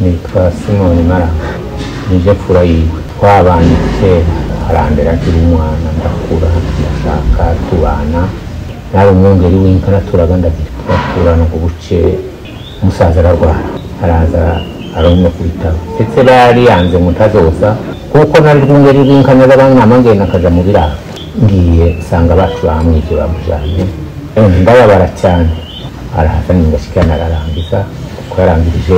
nitwa Simoni Mara nije fura yiwe twabanye kera arandera akiri umwana ndakura ndashaka tubana nari umwungeri w'inka naturaga ndaturana ku buce umusaza ararwara araza arongera kubitaba ndetse bari yanze mutazoza kuko nari umwungeri w'inka n'abanyama ngena akaja mu biraro ngiye sanga bacu bamwije bamujanye ndababara cyane arahaza ngashikana ararangiza ko yarangirije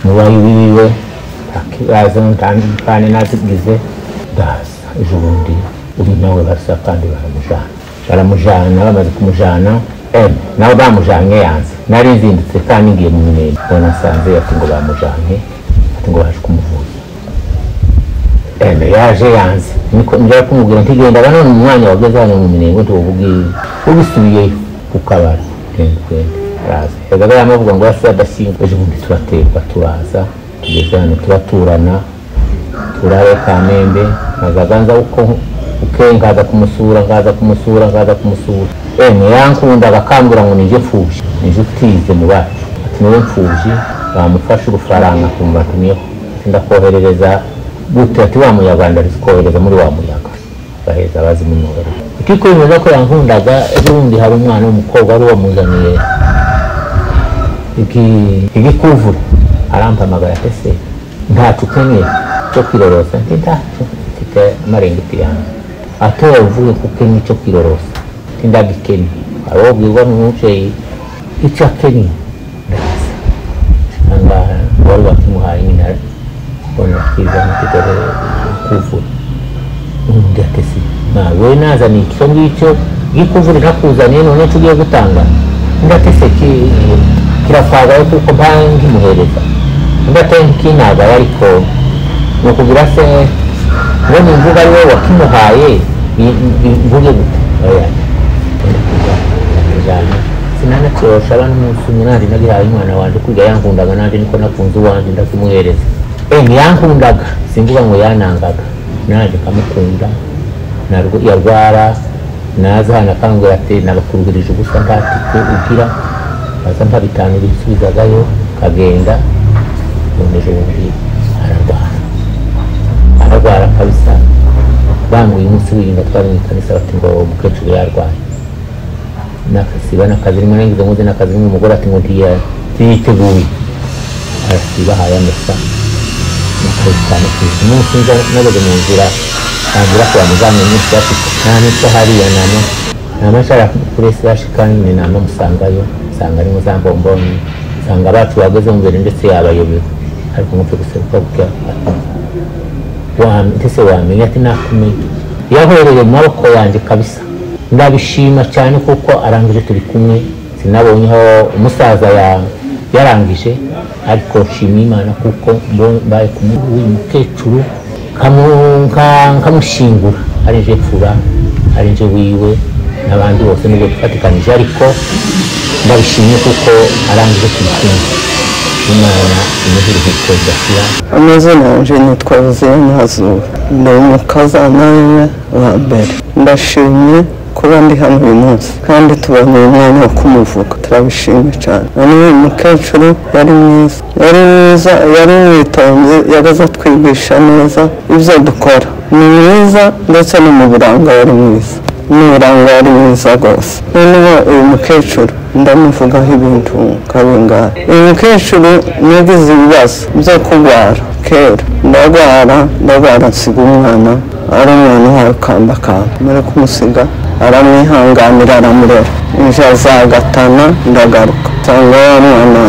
mubayi wiwe akibaza ntandukane nazigize daza ejobundi ubu nawe basa kandi baramujana bamaze kumujana nawe bamujanye yanze nari nzindutse kandi ngiye mu minene bona nsanze ati ngo bamujanye ati ngo baje kumuvuza yaje yanze niko njya kumubwira ntigenda banone umwanya wageze hano mu minene ngo tuvugiye ubisubiye kukabara twende raza yazaga yamuvuga ngo yasa adashinzwe ejobundi turaterwa turaza tugeze hano turaturana turare Kamembe nazaganza uko ukengaza kumusura yankunda bakambura ngo nije mfuje nije utize mu bacu ati niwe mfuje bamufasha urufaranga kumbatumye ndakoherereza gute ati wa muyaganda rikohereza muri wa muyaga baheza bazi munore ikikwemeza ko yankundaga ejobundi hari umwana w'umukobwa ari wamuzaniye igikuvura arampamagara ese ntacu kenye cyo kirorosa ndacu mfite amarengeti yanjye atoya uvuye ku kenye cyo kirorosa ndagikeni arobwirwa n'umuceyi icyo kenye ndasa wari wakimuhaye nyina bona kiza mukigore kuvura ndatese nawe nazana icyo ngicyo gikuvura nakuzaniye none tugiye gutanga ndatese kirafaga kuko banki muhereza ndatenga kinaga ariko no kugira se none mvuga ari wowe wakimuhaye mvuge gute sinana cyosha abantu munsi nari nagihaye umwana wanje kwiga yankundaga nandi niko nakunze wanje ndakimuhereza yankundaga simvuga ngo yanangaga nanje kamukunda narwo yarwara naza hana kangura ati nabakurugirije ubusa ntatike ugira baza ntabitanu bisubizagayo kagenda noneje ubundi ararwara kabisa bambuye umunsi w'inda twari mu kanisa bati ngo umukecuru yarwaye nakasiba nakazi rimwe nangize ngo nakazi n'umugore ati ngo ntiyiteguye arasiba haya mesa nakayitana umunsi nza nabaga mu nzira ngira kwa muganga umunsi yafite nta n'icyo hariya namashara kuri sashikani ni nama musangayo sanga ari muzambomboni sanga bacu bageze mu mbere ndetse yabayobewe ariko mupfe guseruka bukya ndetse wamenye ati nakumenye yahohereye mu maboko yanjye kabisa ndabishima cyane kuko arangije turi kumwe sinabonyeho umusaza yarangije ariko shimye Imana kuko mbaye kumukecuru kamushingura arije fura arije wiwe n'abandi bose nubwo twatikanije ariko ndabishimye kuko arangije kumukunda Imana imeheri kukozasira amazina yanje nitwa Zeynazuba ndi umukazana wa mbere ndashimye kuba ndi hano uyu munsi kandi tubonye umwanya wo kumuvuga turabishimye cyane uyu mukecuru yari mwiza yari mwitonze yagaza twigisha neza ibyo dukora ni mwiza ndetse no mu buranga yari mwiza n'uburanga yari mwiza rwose noneho uyu mukecuru ndamuvugaho ibintu kabingana uyu mukecuru nagize ibibazo byo kurwara kera ndagwara nsiga umwana ari umwana wawe kamba muri kumusiga aramwihanganira aramurera nje azagatana ndagaruka cyangwa umwana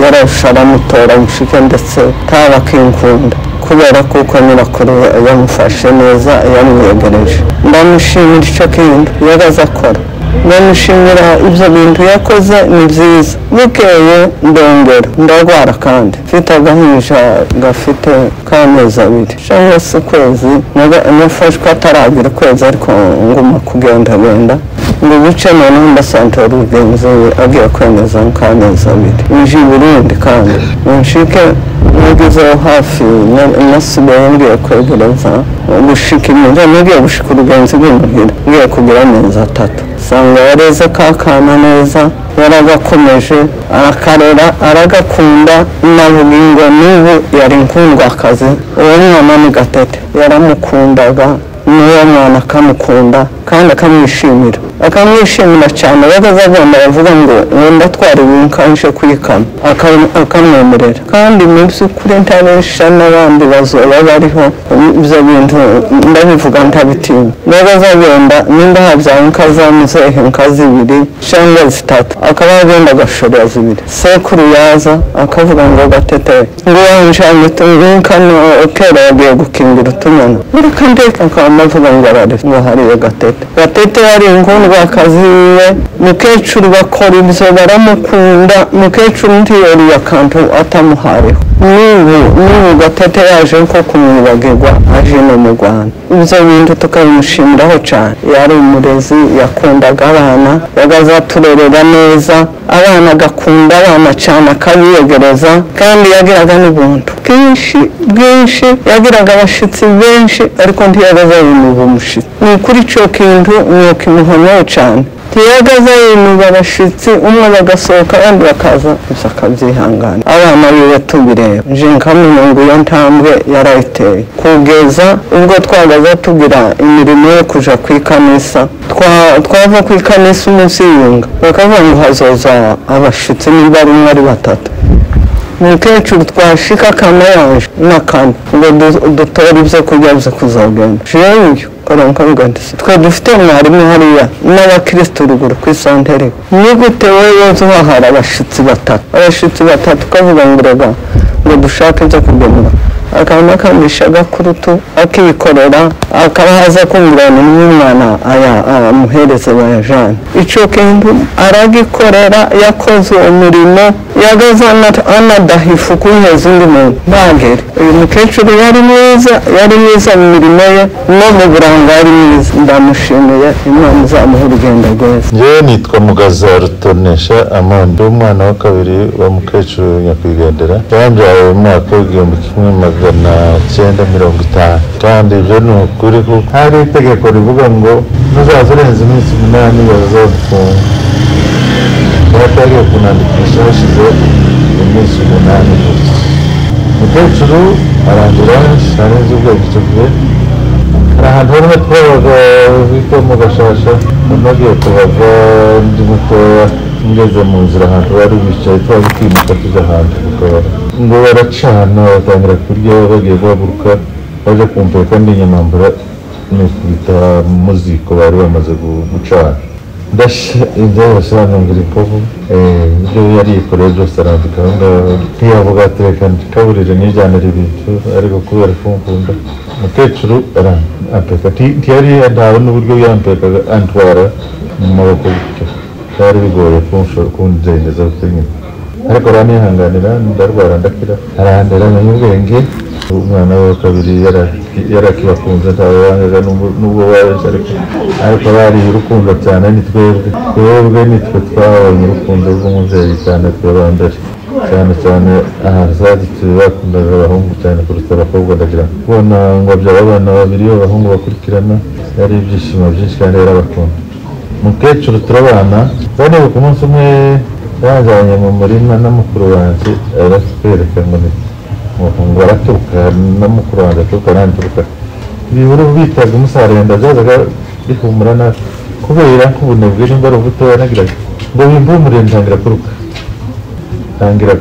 yarasha aramutora mushike ndetse tabakinkunda kubera kuko nyirakuru yamufashe neza yamwegereje ndamushimira icyo kintu yagaze akora ndamushimira ibyo bintu yakoze ni byiza bukeye ndongera ndagwara kandi mfite agahinja gafite k'amezi abiri cyangwa se ukwezi nafashwe ataragira ukwezi ariko nguma kugendagenda ngo bice noneho ndasantora urugenzi agiye kwemeza k'amezi abiri nje i Burundi kandi nshike nagezeho hafi nasigaye ngiye kwegereza gushika iminja nagiye gushika urugenzi rw'imuhira ngiye kugira amezi 3 usanga yareze ka kana neza yaragakomeje arakarera aragakunda navuga ngo n'ubu yari nkundwakazi uwo mwana ni Gatete yaramukundaga n'uwo mwana akamukunda kandi akamwishimira cyane bagazagenda bavuga ngo wenda twari winkanje kwikama akamwemerera kandi mu by'ukuri ntabesha n'abandi bazoba bariho ibyo bintu ndabivuga ntabitinya bagazagenda nimba habyaye inka za muzehe inka zibiri cyangwa zitatu akaba agenda agashorera zibiri sekuru yaza akavuga ngo Gatete ngo wanjanye inka kera yagiye gukingira utunyana reka ndeka akamavuga ngo arare ngo hariyo Gatete yari inkundwakazi we mukecuru bakora ibyo baramukunda mukecuru ntiyoriye akantu atamuhayeho n'ubu Gatete yaje nko kumwibagirwa aje no mu Rwanda ibyo bintu tukabimushimiraho cyane yari umurezi yakundaga abana yagazaturerera neza abana agakunda abana cyane akabiyegereza kandi yagiraga n'ubuntu bwinshi yagiraga abashitsi benshi ariko ntiyagaza yinuba umushitsi ni kuri cyo kintu mwokimuhoneho cyane ntiyagaza yinuba abashitsi umwe bagasohoka abandi bakaza gusa akabyihangana abana biwe tubireba nje nkamenya ngo iyo ntambwe yarayiteye kugeza ubwo twagaza tugira imirimo yo kuja kwikanisa twava kwikanisa umunsi yunga bakavuga ngo hazoza abashitsi niba ari umwe ari batatu mukecuru twashika kama yaje nakane ngo dutore ibyo kurya byo kuzagenda jewe karonka bugandise twa dufite mwarimu hariya n'abakristo ruguru ku isantere ni gute wewe uzahara abashitsi batatu kavuga ngo rega ngo dushake byo kugemura akana kamisha gakurutu akikorera akabaza kumvirana n'umwana aya muhereze bayajana ico kintu aragikorera yakoze umurimo yagazana anadahifu kuheza undi muntu bagere uyu mukecuru yari mwiza mu mirimo ye no mu buranga yari mwiza ndamushimiye Imana izamuha urugendo rwiza njyewe nitwa Mugaza Rutonesha Amanda umwana wa kabiri wa mukecuru nyakwigendera yambyaye mu mwaka w'igihumbi kimwe magana cyenda 50 kandi ibyo ni ukuri ko hari itegeko rivuga ngo muzaza urenze iminsi 8 bazafunga batagiye kunandikisha hashize iminsi 8 gusa mukecuru arangira sarenze ubwenge cyo gihe hari ahantu hamwe twabaga bita mu Gashasha nagiye kubaga ndi mutoya ngeze mu nzira ahantu bari bicaye twabikimika tujya ahantu ngo baracana batangira kurya bagiye guhaguruka baje kumpeka ndi nyamambura nikubita muziko bari bamaze gucana ndashe ibyo basobanurira impovu ibyo yari yikoreye byose arandika ntiyavuga atereka kaburije nijyanira ibintu ariko kubera kumukunda mukecuru arampeka ntiyari ndawe n'uburyo yampekaga antwara mu maboko gutyo byari bigoye kunzengeza nyine ariko aranihanganira ndarwara ndakira arandera amenye ubwenge umwana wa kabiri yarakibakunze ntawe wangaga n'ubwo baje ariko bari urukundo cyane ni twebwe nitwe twabonye urukundo rw'umubyeyi cyane twabandari cyane ahantu zaditse bakundaga abahungu cyane kuruta abakobwa ndagira kubona ngo byaba abana babiri b'abahungu bakurikirana yari ibyishimo byinshi kandi yarabakunda mukecuru turabana bane ku munsi umwe yajyanye mu murima na mukuru wanjye aratwereka ngo ni ngo araturuka na mukuru wanjye aturuka nanturuka ibihuru bitaga umusarenda byazaga bihumura na kubera nk'ubunebwe nimba ari ubutoya nagira ngo bimbumure ntangira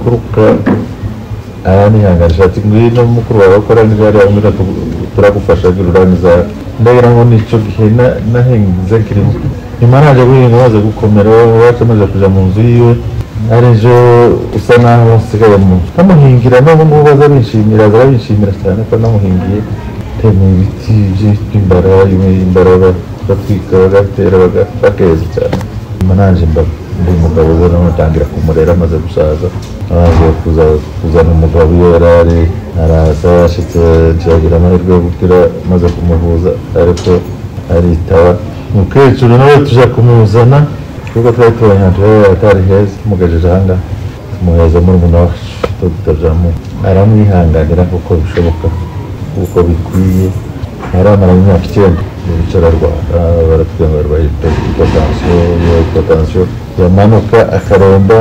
kuruka aranihanganisha ati ngwino mukuru wawe akora n'ibariya mwira turagufasha urangiza ndagira ngo nicyo gihe nahenze kirimo nyuma naje guhinga maze gukomera wacu maze kuja mu nzu yiwe arijo usa naho nsigaye mu nzu namuhingira n'ubu ngubu bazabishimira cyane ko namuhingiye temu ibiti by'imbara batwika bagatera bakeza cyane nyuma naje ndi umugabo rero natangira kumurera amaze gusaza amaze kuzana umugabo iyo yarari araza yashitse ntiyagira amahirwe yo gukira maze kumuhuza ariko aritaba mukecuru nawe tuja kumuzana kuko twari tubonye ahantu atari heza tumugejeje ahanga tumuheza muri umuntu wacu tutajamu aramwihanganira kuko bishoboka kuko bikwiye yaramara imyaka 9 ubukerarwanda baratubwira ngo barwaye hipotansiyo yamanuka akaremba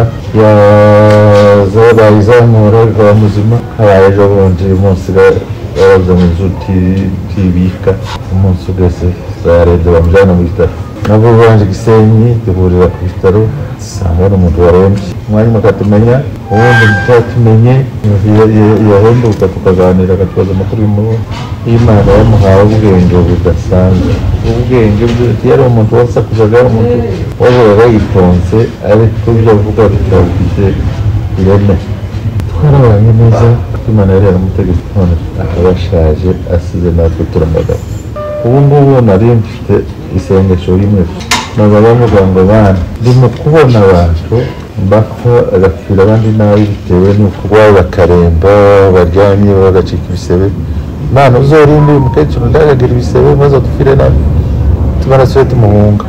yazamura bikaba muzima habaye ejo bundi umunsi barabuze mu nzu tibika umunsi ugeze zarebye bamujyana mu bitaro nabo banje Gisenyi duhurira ku bitaro sangana umuntu warembye umwanya mukatumenya ubundi mutatumenye yahembuka tukaganira akatwaza amakuru y'Imana yamuhawe ubwenge budasanzwe ubwenge yari umuntu wasakuzaga umuntu wahoraga yitonze ariko ibyo avuga bikabifite ireme twarabanye neza Imana yari yaramutegetse none akaba ashaje asize natwe turamugana ubu ngubu nari mfite isengesho rimwe naba bavuga ngo bana ndimo kubona abantu bapfa agapfira abandi nabi bitewe n'uko baba bakaremba baryamye bagacika ibisebe Mana uzorinde uyu mukecuru ndagagira ibisebe maze adupfire nabi tumarasubire tumuhunga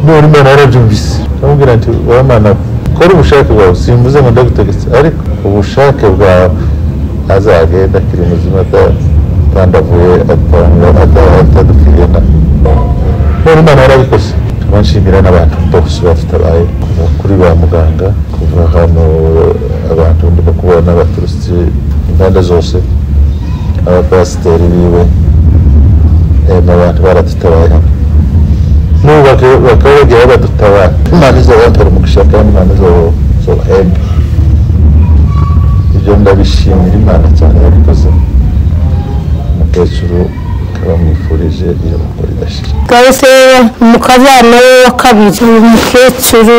none Imana yarabyumvise amubwira ati wa Mana kora ubushake bwawe simvuze ngo ndagutegetse ariko ubushake bwawe azagenda akiri muzima atandavuye atadupfiriye nabi none Imana yarabikoze tubanshimira n'abantu bose bafitabaye kuva kuri ba muganga kuva hano abantu ndimo kubona baturutse impande zose abapasiteri biwe n'abantu baradutabaye hano n'ubu bakaba bagiye badutabara Imana izobampera umugisha kandi Imana izobahemba ibyo ndabishimira Imana cyane yabikoze umukecuru bamwifurije iyo mukora idashira kahise umukazana we wa kabiri umukecuru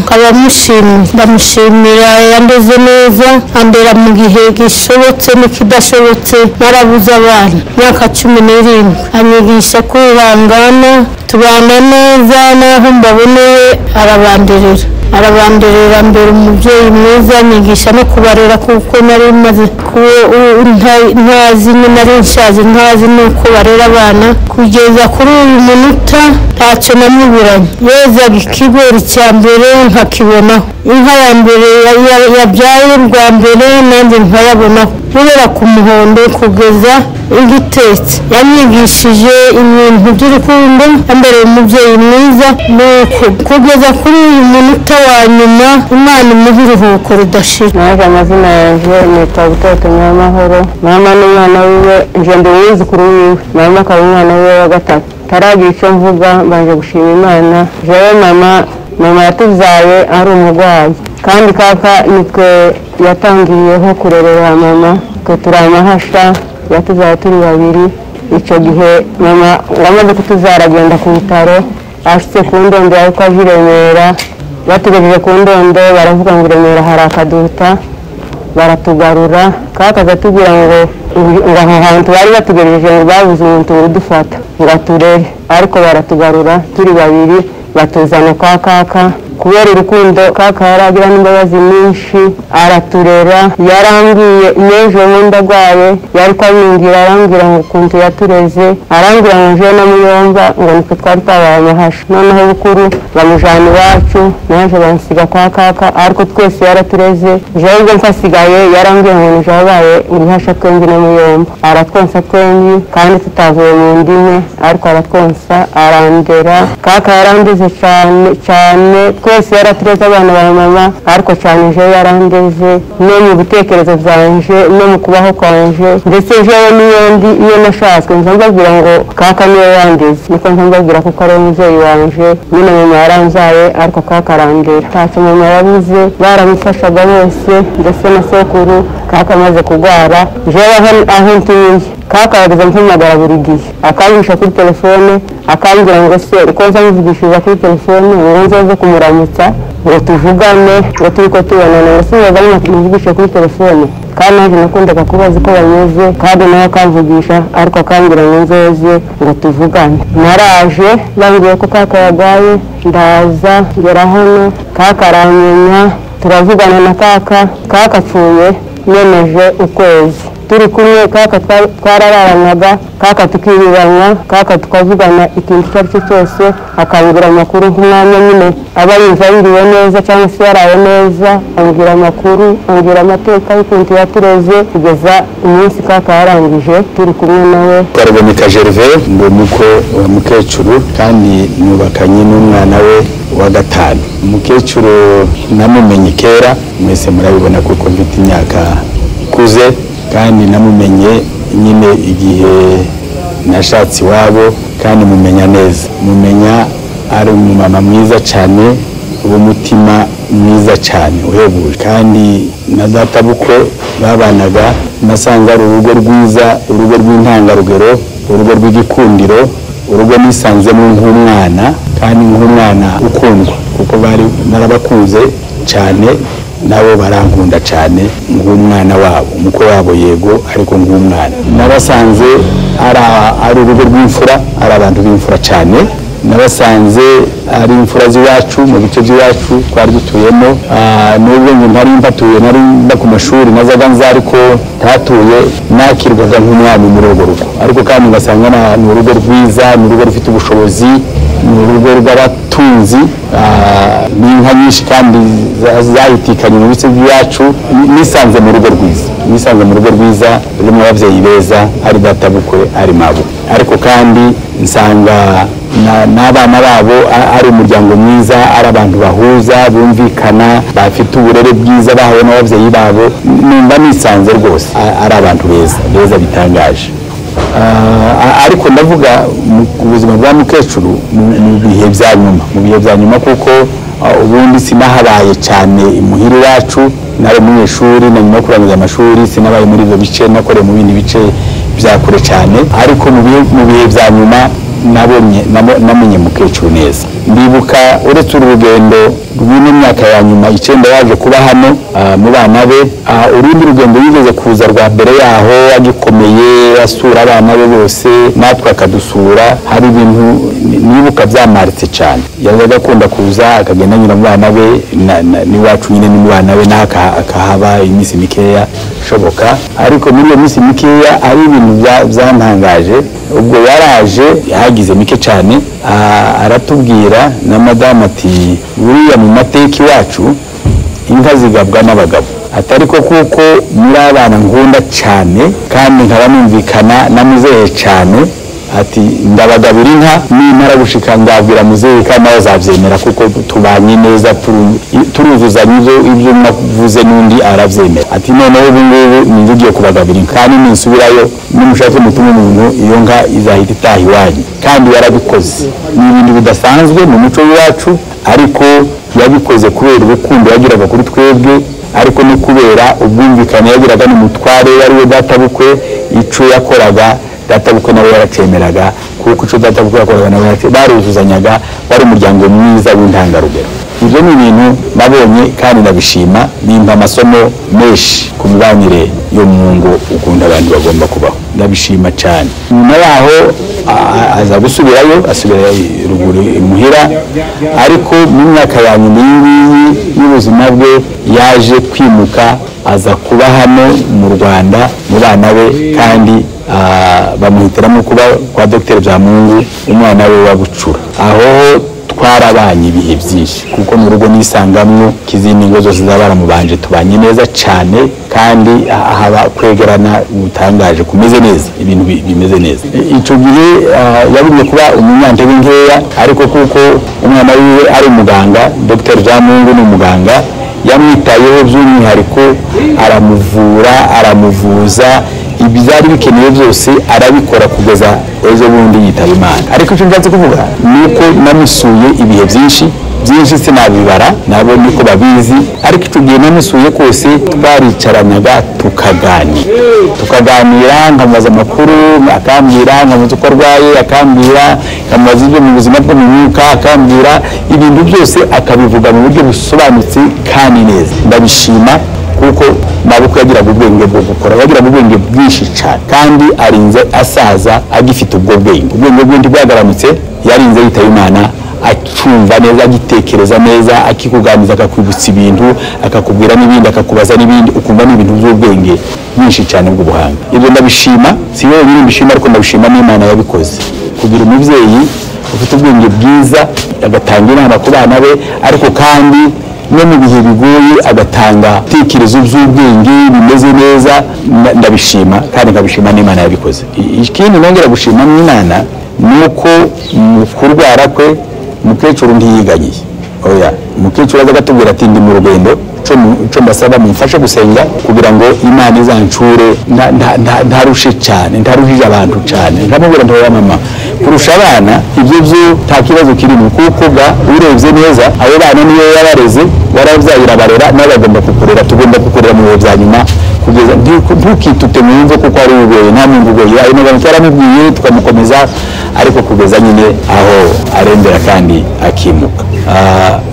kabamushimira ndamushimira yandeze neza andera mu gihe gishobotse n'ikidashobotse narabuze abana myaka 17 anyigisha kwihangana tubana neza naho mbaboneye arabanderera mbere umubyeyi mwiza nyigisha no kubarera kuko nari maze ntazi nari nshaje ntazi nuko barera abana kugeza kuri uyu munota ntacyo namuburanye yezaga ikibera icya mbere nkakibonaho inka ya mbere yabyaye rwa mbere nanjye nkayabonaho kubera ku muhondo kugeza igitetse yanyigishije ibintu by'urukundo ambere umubyeyi mwiza nuko kugeza kuri uyu munota wa nyuma Imana imuha iruhuko ridashira naje amazina yaje nitwa Butoto Nyamahoro mama n'umwana wiwe nje ndiwizi kuri wiwe mama akaba umwana wiwe wa gatatu taragira icyo mvuga mbanje gushima Imana jewe mama yatuzaye ari umugwayi kandi kaka nitwe yatangiyeho kurerera mama twe turi amahasha yatuzaye turi babiri icyo gihe mama wamaze kutuzara agenda ku bitaro ashitse ku ndondo ariko aje i Remera batugejeje ku ndondo baravuga ngo Remera hari akaduta baratugarura kakaza tubwira ngo aho hantu bari batugejeje ngo babuze umuntu udufata ngo aturere ariko baratugarura turi babiri batuzana kwa kaka kubera urukundo kaka yaragira n'imbabazi nyinshi araturera yarambwiye n'ejo ndagwaye yari kwabingira arambwira ngo ukuntu yatureze arambwira ngo je namuyomba ngo nitwe twari tabaye amahasha noneho bukuru bamujana iwacu naje bansiga kwa kaka ariko twese yaratureze jewe ubwo mfasigaye yarambwiye ngo nije abaye urihasha twembi namuyomba aratwonsa twembi kandi tutavuye mu ndime ariko aratwonsa arandera kaka yarandeze cyane twese yaratureze abana ba mama ariko cyane je yarandeze no mu bitekerezo byanje no mu kubaho kwanje ndetse jewe n'iyindi iyo nashazwe nzambabwira ngo kaka niwe yandeze niko nzambabwira kuko ari umubyeyi wanje nyine mama yaranzaye ariko kaka arandera ntacyo mama yabuze baramufashaga bose ndetse na sokuru kaka amaze kugwara jewe aho ntuye kaka yageze mpamagara buri gihe akambisha kuri telefone akambwira ngo se uko nzamuvugishiriza kuri telefone ngo nzoze kumuramutsa ngo tuvugane ngo turiko tubonana ngo sinzaza muvugisha kuri telefone kandi naje nakundaga kubaza uko bameze kandi nawe akamvugisha ariko akambwira ngo nzoze ngo tuvugane naraje bambwiye ko kaka yagwaye ndaza ngera hano kaka aramenya turavugana na kaka apfuye nemeje ukwezi turi kumwe kaka twarararanaga kaka tukibibanya kaka tukavugana ikintu icyo ari cyo cyose akambwira amakuru nk'umwanya nyine aba yumva yiriwe neza cyangwa se yaraye neza ambwira amakuru ambwira amateka y'ukuntu yatureze kugeza umunsi kaka yarangije turi kumwe nawe. Twaraboneka Gervais ngo nuko mukecuru kandi nubakanye n'umwana we wa gatanu. Mukecuru namumenye kera mwese murabibona kuko mfite imyaka kuze kandi namumenye nyine igihe nashatse iwabo kandi mumenya neza mumenya ari umumama mwiza cyane umutima mwiza cyane uhebuje kandi na databukwe babanaga nasanze ari urugo rwiza urugo rw'intangarugero urugo rw'igikundiro urugo nisanzemo nk'umwana kandi nk'umwana ukundwa kuko bari narabakunze cyane nabo barankunda cyane nk'umwana wabo umuko wabo yego ariko nk'umwana nabasanze ari urugo rw'imfura ari abantu b'imfura cyane nabasanze ari imfura z'iwacu mu bice by'iwacu twari dutuyemo nubwo ngo ntari mbatuye nari mba ku mashuri nazaga nza ariko ntatuye nakirwaga nk'umwami muri urwo rugo ariko kandi ngasanga ni urugo rwiza ni urugo rufite ubushobozi ni urugo rw'abatunzi n'inka nyinshi kandi zahitikanye mu bice by'iwacu nisanze mu rugo rwiza rurimo ababyeyi beza ari databukwe ari mabukwe ariko kandi nsanga n'abana babo ari umuryango mwiza ari abantu bahuza bumvikana bafite uburere bwiza bahawe n'ababyeyi babo numva nisanze rwose ari abantu beza bitangaje. Ariko ndavuga mu buzima bwa mukecuru mu bihe bya nyuma kuko ubundi sinahabaye cyane imuhira iwacu nari umunyeshuri na nyuma yo kurangiza amashuri sinabaye muri ibyo bice nakoreye mu bindi bice bya kure cyane ariko mu bihe bya nyuma namenye mukecuru neza ndibuka uretse urugendo rw'ino myaka ya nyuma 9 yaje kuba hano mu bana be urundi rugendo yigeze kuza rwa mbere yaho agikomeye asura abana be bose natwe akadusura hari ibintu nibuka byamaritse cyane yazaga akunda kuza akagenda nyina mu bana be n'iwacu nyine ni mu bana be akahaba iminsi mikeya shoboka ariko muri iyo minsi mikeya ari ibintu byantangaje ubwo yaraje yagize mike cyane aratubwira na madame ati buriya mu mateka iwacu inka zigabwa n'abagabo atari ko kuko muri abana nkunda cyane kandi nkaba numvikana na muzehe cyane ati ndabagabira inka nimara gushika ndabwira muzehe kandi azabyemera kuko tubanye neza turuzuzanya ibyo navuze n'undi arabyemera ati noneho ubu ngubu ninjugiye kubagabira inka kandi ninsubirayo nimushake mutuma umuntu iyo nka izahita itaha iwanyu kandi yarabikoze ni ibintu bidasanzwe mu muco wacu ariko yabikoze kubera urukundo yagiraga kuri twebwe ariko no kubera ubwumvikane yagiraga n'umutware yariwe databukwe ico yakoraga databukwe nawe yaracemeraga kuko ico databukwe yakoraga nawe baruzuzanyaga bari umuryango mwiza w'intangarugero. Ibyo ni ibintu nabonye kandi nabishima nimba amasomo menshi ku mibanire yo mu ngo ukunda abantu bagomba kubaho ndabishima cyane. Nyuma yaho aza gusubirayo asubira ruguru imuhira ariko mu myaka ya nyuma y'ubuzima bwe yaje kwimuka aza kuba hano mu Rwanda mu bana be kandi bamuhitiramo kuba kwa Dr. Byamungu umwana we wa Bucura aho twarabanye ibihe byinshi kuko mu rugo nisangamwe kizindi ngo zose zabara mu banje tubanye neza cyane kandi haba kwegerana utangaje kumeze neza ibintu bimeze neza. Ico gihe yabimye kuba umunyantebe nkeya ariko kuko umwana wiwe ari umuganga Dr. Byamungu ni umuganga yamwitayeho by'umwihariko aramuvuza ibyari bikenewe byose arabikora kugeza ejo bundi yitaba Imana. Ariko icyo ngatse kuvuga nuko namusuye ibihe byinshi sinabibara nabo niko babizi ariko icyo gihe namusuye kose twaricaranaga tukaganira nkamubaza amakuru akambwira nkamubaza uko arwaye akambwira nkamubaza ibyo mu buzima bwo mu mwuka akambwira ibintu byose akabivuga mu buryo busobanutse kandi neza ndabishima kuko maboko yagiraga ubwenge bwo gukora yagiraga ubwenge bwinshi cyane kandi arinze asaza agifite ubwo bwenge bw'indi bwagaramutse yarinze yitaba Imana acumva neza agitekereza neza akikuganiza akakwibutsa ibintu akakubwira n'ibindi akakubaza n'ibindi ukumva n'ibintu by'ubwenge byinshi cyane bw'ubuhanga. Ibyo ndabishima si wowe nyine mbishima ariko ndabishima n'Imana yabikoze kugira umubyeyi ufite ubwenge bwiza agatanga inama ku bana be ariko kandi no mu bihe bigoye agatanga ibitekerezo by'ubwenge bimeze neza. Ndabishima kandi nkabishima n'Imana yabikoze. Ikindi nongera gushima n'Imana nuko mu kurwara kwe umukecuru ntiyiganyiye. Oya, umukecuru aza agatubwira ati ndi mu rugendo cyo mbasaba mumfashe gusenga kugira ngo Imana izancure ntarushe cyane ntaruhije abantu cyane. Nkamubwira ntoya mama kurusha abana ibyo byo nta kibazo kirimo kuko ga urebye neza abo bana niyo yabareze warabyayira barera n'abagomba kukurera tugomba kukurera mu bihe bya nyuma kugeza ntukitute mwumve kuko ari ugoye nta muntu ugoye ayo magambo twaramubwiye tukamukomeza ariko kugeza nyine aho arembera kandi akimuka.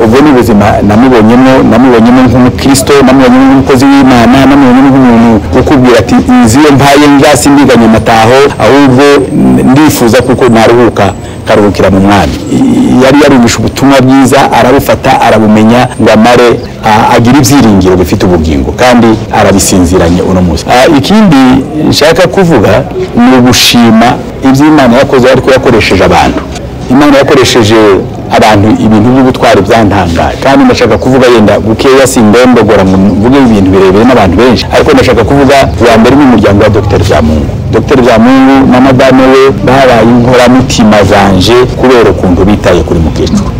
Ubwo ni ubuzima namubonyemo nk'umukristo, namubonyemo nk'umukozi w'Imana, namubonyemo nk'umuntu ukubwira ati nziye mpaye ngasi ndiganye amataho ahubwo ndifuza kuko naruhuka karuhukira mu mwami. Yari yarumisha ubutumwa bwiza arabufata arabumenya ngo amare agira ibyiringiro bifite ubugingo kandi arabisinziranye uno munsi. Ikindi nshaka kuvuga ni ugushima ibyo Imana yakoze ariko yakoresheje abantu. Imana yakoresheje abantu ibintu by'ubutwari byantangaje kandi ndashaka kuvuga yenda bukeya sindondogora ngo mvuge ibintu birebire n'abantu benshi ariko ndashaka kuvuga wa mbere mu muryango wa Dr. Byamungu. Dr. Byamungu na madame we babaye inkoramutima zanje kubera ukuntu bitaye kuri mukecuru.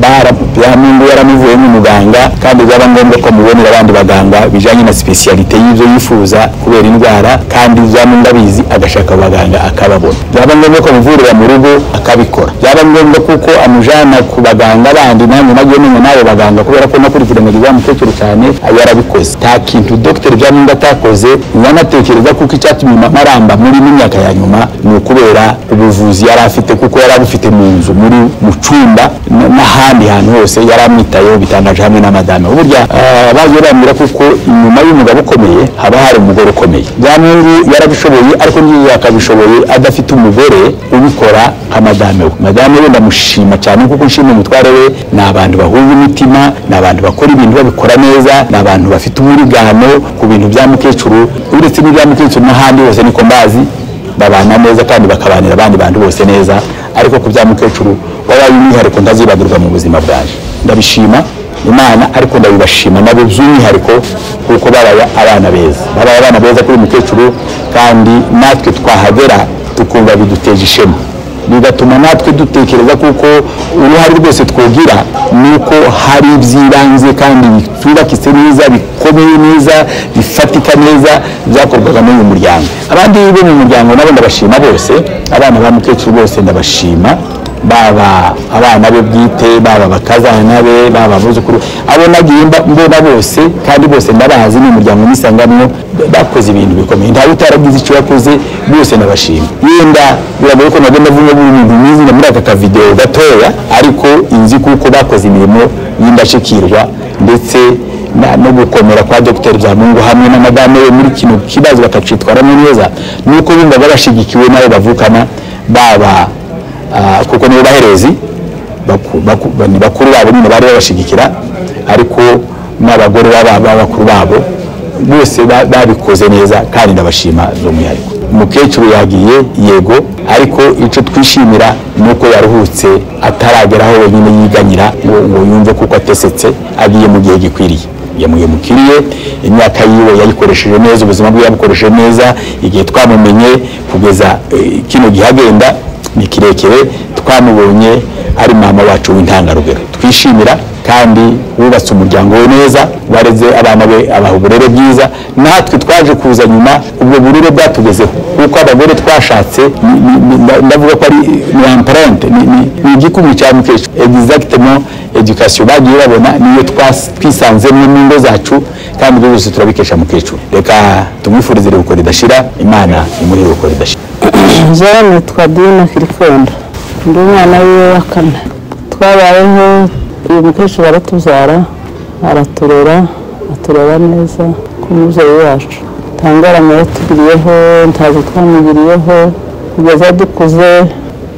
Byamungu yaramuvuye nk'umuganga kandi byaba ngombwa ko mubonera abandi baganga bijanye na specialite y'ibyo yifuza kubera indwara kandi Byamungu abizi agashaka abaganga akababona. Byaba ngombwa ko muvurira mu rugo akabikora. Byaba ngombwa kuko amujana ku baganga bandi nanjye nagiye menya nawe baganga kubera ko nakurikirana wa mukecuru cyane yarabikoze. Nta kintu Dr. Byamungu atakoze nyanatekereza kuko icyatumye maramba muri myaka ya nyuma ni ukubera ubuvuzi yari afite kuko yari abufite mu nzu muri mu cyumba n'ahandi hantu hose yari amwitayeho bitangaje hamwe na madame. Burya baje bambira kuko inyuma y'umugabo ukomeye haba hari umugore ukomeye. Byamungu yarabishoboye ariko niyo yakabishoboye adafite umugore ubikora nka madame we. Madame we ndamushima cyane kuko nshimye umutware we ni abantu bahuza imitima, ni abantu bakora ibintu babikora neza, ni abantu bafite uburigano ku bintu bya mukecuru uretse n'ibya mukecuru n'ahandi hose niko mbazi babana neza kandi bakabanira abandi bantu bose neza ariko ku bya mukecuru wabaye umwihariko ndazibagirwa mu buzima bwaje. Ndabishima Imana ariko ndabibashima nabo by'umwihariko kuko babaye abana beza kuri mukecuru kandi natwe twahagera tukumva biduteje ishema bigatuma natwe dutekereza kuko uruhare rwose twogira nuko hari ibyibanze kandi bitubakitse neza bikomeye neza bifatika neza byakorwaga n'uyu muryango. Abandi bo mu muryango nabo ndabashima bose, abana ba mukecuru bose ndabashima, baba abana be bwite, baba bakazana be, baba buzukuru, abo nagiye mbona bose kandi bose ndabazi ni umuryango nisangamo bakoze ibintu bikomeye. Nta utaragize icyo yakoze bose ndabashima. Yenda biragoye ko nagenda vuga ibintu nizi muri aka video gatoya ariko inzi kuko bakoze imirimo y'indashikirwa ndetse no gukomera kwa Dr. Byamungu hamwe na madame we muri kino kibazo bakacitwara neza nuko bumva bashigikiwe nayo bavukana baba kuko nibo baherezi bakuru babo nyine bari babashigikira ariko n'abagore b'abakuru babo bose babikoze neza kandi ndabashima by'umwihariko. Umukecuru yagiye yego ariko icyo twishimira nuko yaruhutse atarageraho wenyine yiganyira ngo yumve kuko atesetse agiye mu gihe gikwiriye. Yamukiriye imyaka yiwe yayikoresheje neza, ubuzima bwe yabukoresheje neza, igihe twamumenye kugeza kino gihagenda ni kirekire twamubonye ari mama wacu w'intangarugero twishimira kandi wubatse umuryango we neza, wareze abana be abaha uburere bwiza. Natwe twaje kuza nyuma ubwo burere bwatugezeho kuko abagore twashatse ndavuga ko ari empreinte ni igikumwe cya mukecuru exactement education bagiye babona niyo twisanzemo mu ngo zacu kandi byose turabikesha mukecuru. Reka tumwifurize iruhuko ridashira, Imana imuhe iruhuko ridashira. Jeanne Twadina Filifonda ndi umwana wiwe wa kane. Twabayeho uyu mukecuru aratuzara araturera neza k'umubyeyi wacu. Tangarama yatugiriyeho ntazo twamugiriyeho kugeza dukuze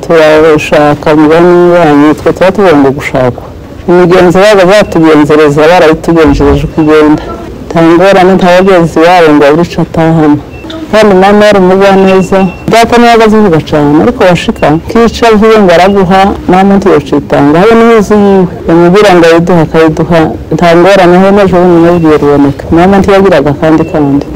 turashaka mugani wanyu twe tuba tugomba gushakwa imigenzo baba batugenzereza barabitugenjereje kugenda nta ngorane nta bagenzi babo ngo aburica atahana kandi mama yari umugwaneza data niwe agazivuga cyane ariko washika kica vuba ngo araguha mama ntiyocitanga habe n'izi yiwe yamubwira ngo ayiduha akayiduha nta ngorane he n'ejo bundi nabwiye ruboneka mama ntiyagiraga kandi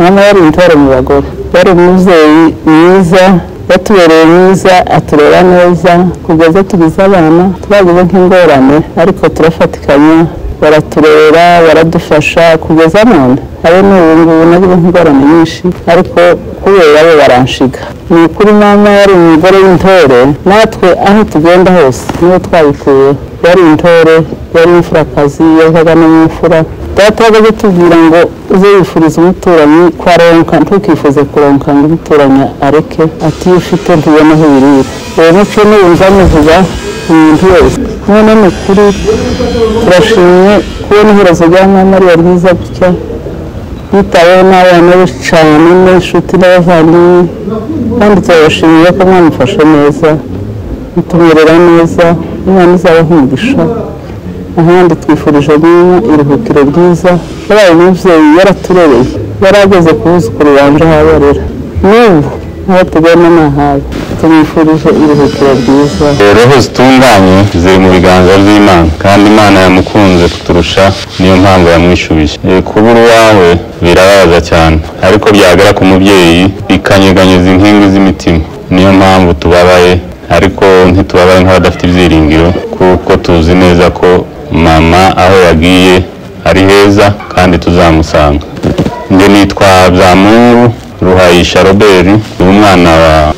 mama yari intore mu bagore yari umubyeyi mwiza yatubereye mwiza aturera neza kugeza tugize abana twagize nk'ingorane ariko turafatikanya baraturera baradufasha kugeza none abe n'ubu ngubu nagize nk'ingorane nyinshi ariko kubera bo baranshiga ni ukuri mama yari umugore w'intore natwe aho tugenda hose niwe twabikuye yari intore yari imfurakazi yazaga no mu mfura data yagaze tubwira ngo uze wifuriza umuturanyi kwa ronka ntukifuze kuronka ngo umuturanyi areke ati iyo ufite ntubona aho birira uwo muco n'uwumva muvuga umuntu wese none ni ukuri turashimye kubona iherezo rya mama ariyo ryiza gutya yitaweho n'abana be cyane n'inshuti n'abavandimwe kandi turabashimiye ko mwamufashe neza mutumerera neza imana izabaha umugisha ahandi twifurije nyina iruhukiro ryiza yabaye umubyeyi yaraturereye yarageze ku buzukuru banje ahabarera n'ubu aho tugana n'ahawe tumwifurije iruhukiro ryiza roho zitunganye ziri mu biganza by'Imana kandi Imana yamukunze kuturusha niyo mpamvu yamwishubije kubura uwawe birabaza cyane ariko byagera ku mubyeyi bikanyeganyeza inkingi z'imitima niyo mpamvu tubabaye ariko ntitubabaye nk'abadafite ibyiringiro kuko tuzi neza ko mama aho yagiye ari heza kandi tuzamusanga njye nitwa Byamungu Ruhayisha Robert ni umwana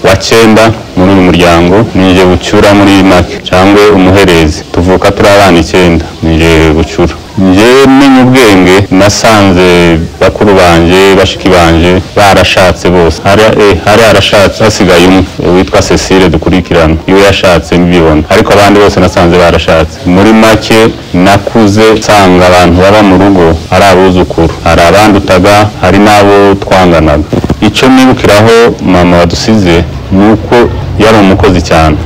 wa 9 muri uyu muryango nije bucyura muri make cyangwa umuherezi tuvuka turi abana 9 nije bucyura nje menye ubwenge nasanze bakuru banje bashiki banje barashatse bose hari arashatse asigaye witwa Cecile dukurikirana iyo yashatse mbibona ariko abandi bose nasanze barashatse muri make nakuze sanga abantu baba mu rugo ari abuzukuru hari abandi utaga hari nabo twanganaga icyo nibukiraho mama wadusize nuko yari umukozi cyane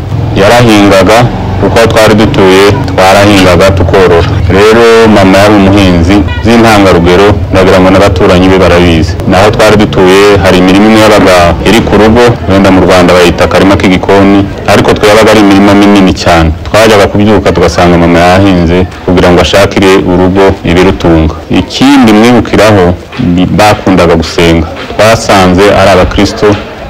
yarahingaga kuko twari dutuye twarahingaga tukorora rero mama yari umuhinzi z'intangarugero ndagira ngo n'abaturanyi be barabizi naho twari dutuye hari imirimo imwe yabaga iri ku rugo wenda mu Rwanda bayita karima k'igikoni ariko twabaga ari imirimo minini cyane twajyaga kubyuka tugasanga mama yahinze kugira ngo ashakire urugo ibirutunga ikindi mwibukiraho bakundaga gusenga twasanze ari abakristo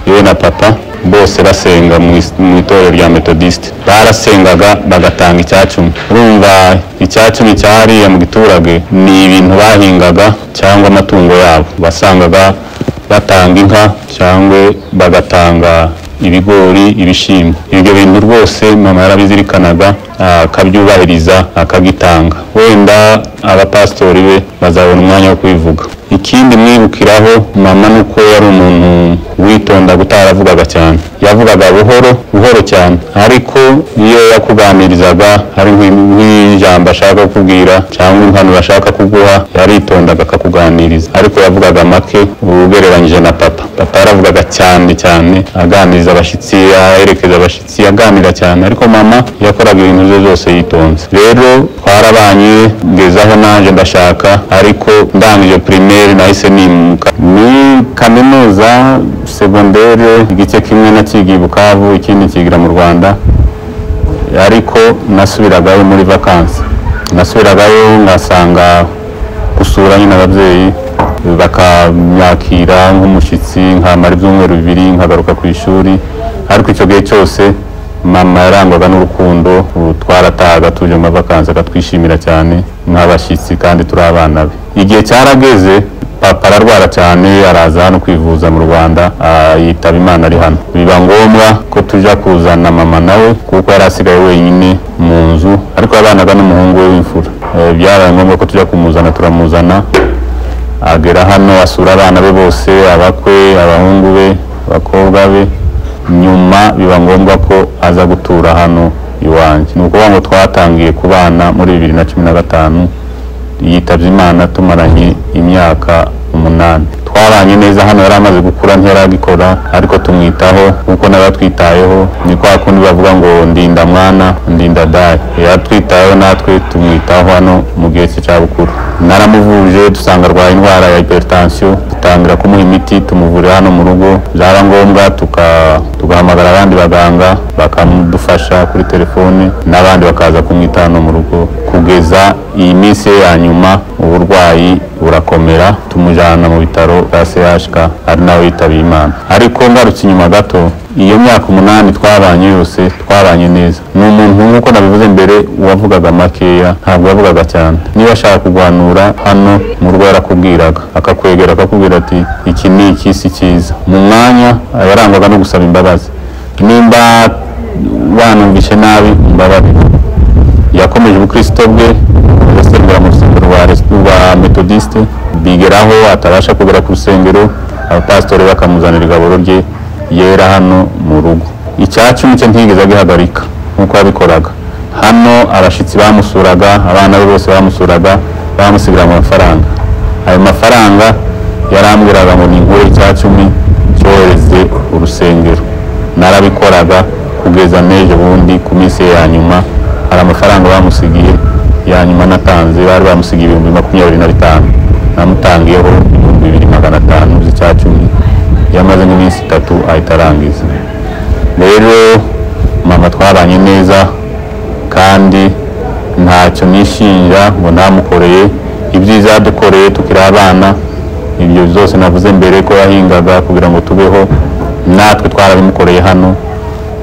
yewe na papa bose basenga mu itorero rya Methodiste barasengaga bagatanga icyacumi urumva icyacumi cyariya mu giturage ni ibintu bahingaga cyangwa amatungo yabo basangaga batanga inka cyangwa bagatanga ibigori ibishimbo ibyo bintu rwose mama yarabizirikanaga akabyubahiriza akagitanga wenda abapastori be bazabona umwanya wo kwivuga ikindi mwibukiraho mama nuko yari umuntu witonda gutaravugaga cyane yavugaga buhoro cyane ariko iyo yakuganirizaga hari nk'ijambo ashaka kukubwira cyangwa impano ashaka kuguha yaritondaga akakuganiriza ariko yavugaga make ugereranyije na papa yaravugaga cyane aganiriza abashyitsi aherekeza abashyitsi aganira cyane ariko mama yakoraga ibintu bye byose yitonze rero twarabanye ngezaho nanjye ndashaka ariko ndangije primaire nahise nimuka ni kaminuza secondaire igice kimwe nakigiye Bukavu ikindi kigira mu Rwanda ariko nasubiragayo muri vacances nasubiragayo ngasanga gusura nyine ababyeyi bakamyakira nk'umushyitsi nkamara ibyumweru 2 nkagaruka ku ishuri ariko icyo gihe cyose mama yarangwaga n'urukundo twaratahaga tuje mu vacances akatwishimira cyane nk'abashyitsi kandi turi abana be igihe cyarageze papa ararwara cyane araza hano kwivuza mu Rwanda yitaba Imana ari hano biba ngombwa ko tujya kuzana mama nawe kuko yari asigaye wenyine mu nzu ariko yabanaga n'umuhungu we w'imfura byaraye ngombwa ko tujya kumuzana turamuzana agera hano asura abana be bose abakwe abahungu be abakobwa be nyuma biba ngombwa ko aza gutura hano iwanjye nuko ngo twatangiye kubana muri 2015 yitabye Imana tumaranye imyaka 8 twabanye neza hano yari amaze gukura ntiyaragikora ariko tumwitaho kuko nabatwitayeho ni kwa kundi bavuga ngo ndinda mwana ndinda dai yatwitayeho natwe tumwitaho hano mu gihe cya bukuru naramuvuje dusanga arwaye indwara ya hypertension dutangira kumuha imiti tumuvurira hano mu rugo byaba ngombwa tugahamagara abandi baganga bakamudufasha kuri telefone n'abandi bakaza kumwita hano mu rugo kugeza iyi minsi ya nyuma uburwayi burakomera tumujyana mu bitaro bya CHK ari nawe yitabiye Imana ariko ngarutse inyuma gato iyo myaka 8 twabanye yose twabanye neza ni umuntu nk'uko nabivuze mbere wavugaga makeya ntabwo yavugaga cyane niba ashaka kugwanura hano mu rugo yarakubwiraga akakwegera akakubwira ati iki ni iki si cyiza mu mwanya yarangwaga no gusaba imbabazi nimba wanumvishe nabi imbabazi yakomeje ubukristo bwe asengera mu rusengero rwa Methodiste bigeraho atabasha kugera ku rusengero abapasitore bakamuzanira igaburo rye yera hano mu rugo icyacu nicyo ntigeze agihagarika nkuko yabikoraga hano abashitsi bamusuraga abana be bose bamusuraga bamusigira amafaranga ayo mafaranga yarambwiraga ngo ni ngure icyacu cyohereze urusengero narabikoraga kugeza neje bundi ku minsi ya nyuma hari amafaranga bamusigiye ya nyuma natanze bari bamusigiye 25,000 namutangiyeho 2,500 z'icyacu yamaze nk'iminsi 3 ahita arangiza rero mama twabanye neza kandi ntacyo nishinja ngo namukoreye ibyiza yadukoreye tukiri abana ibyo byose navuze mbere ko yahingaga kugira ngo tubeho natwe twarabimukoreye hano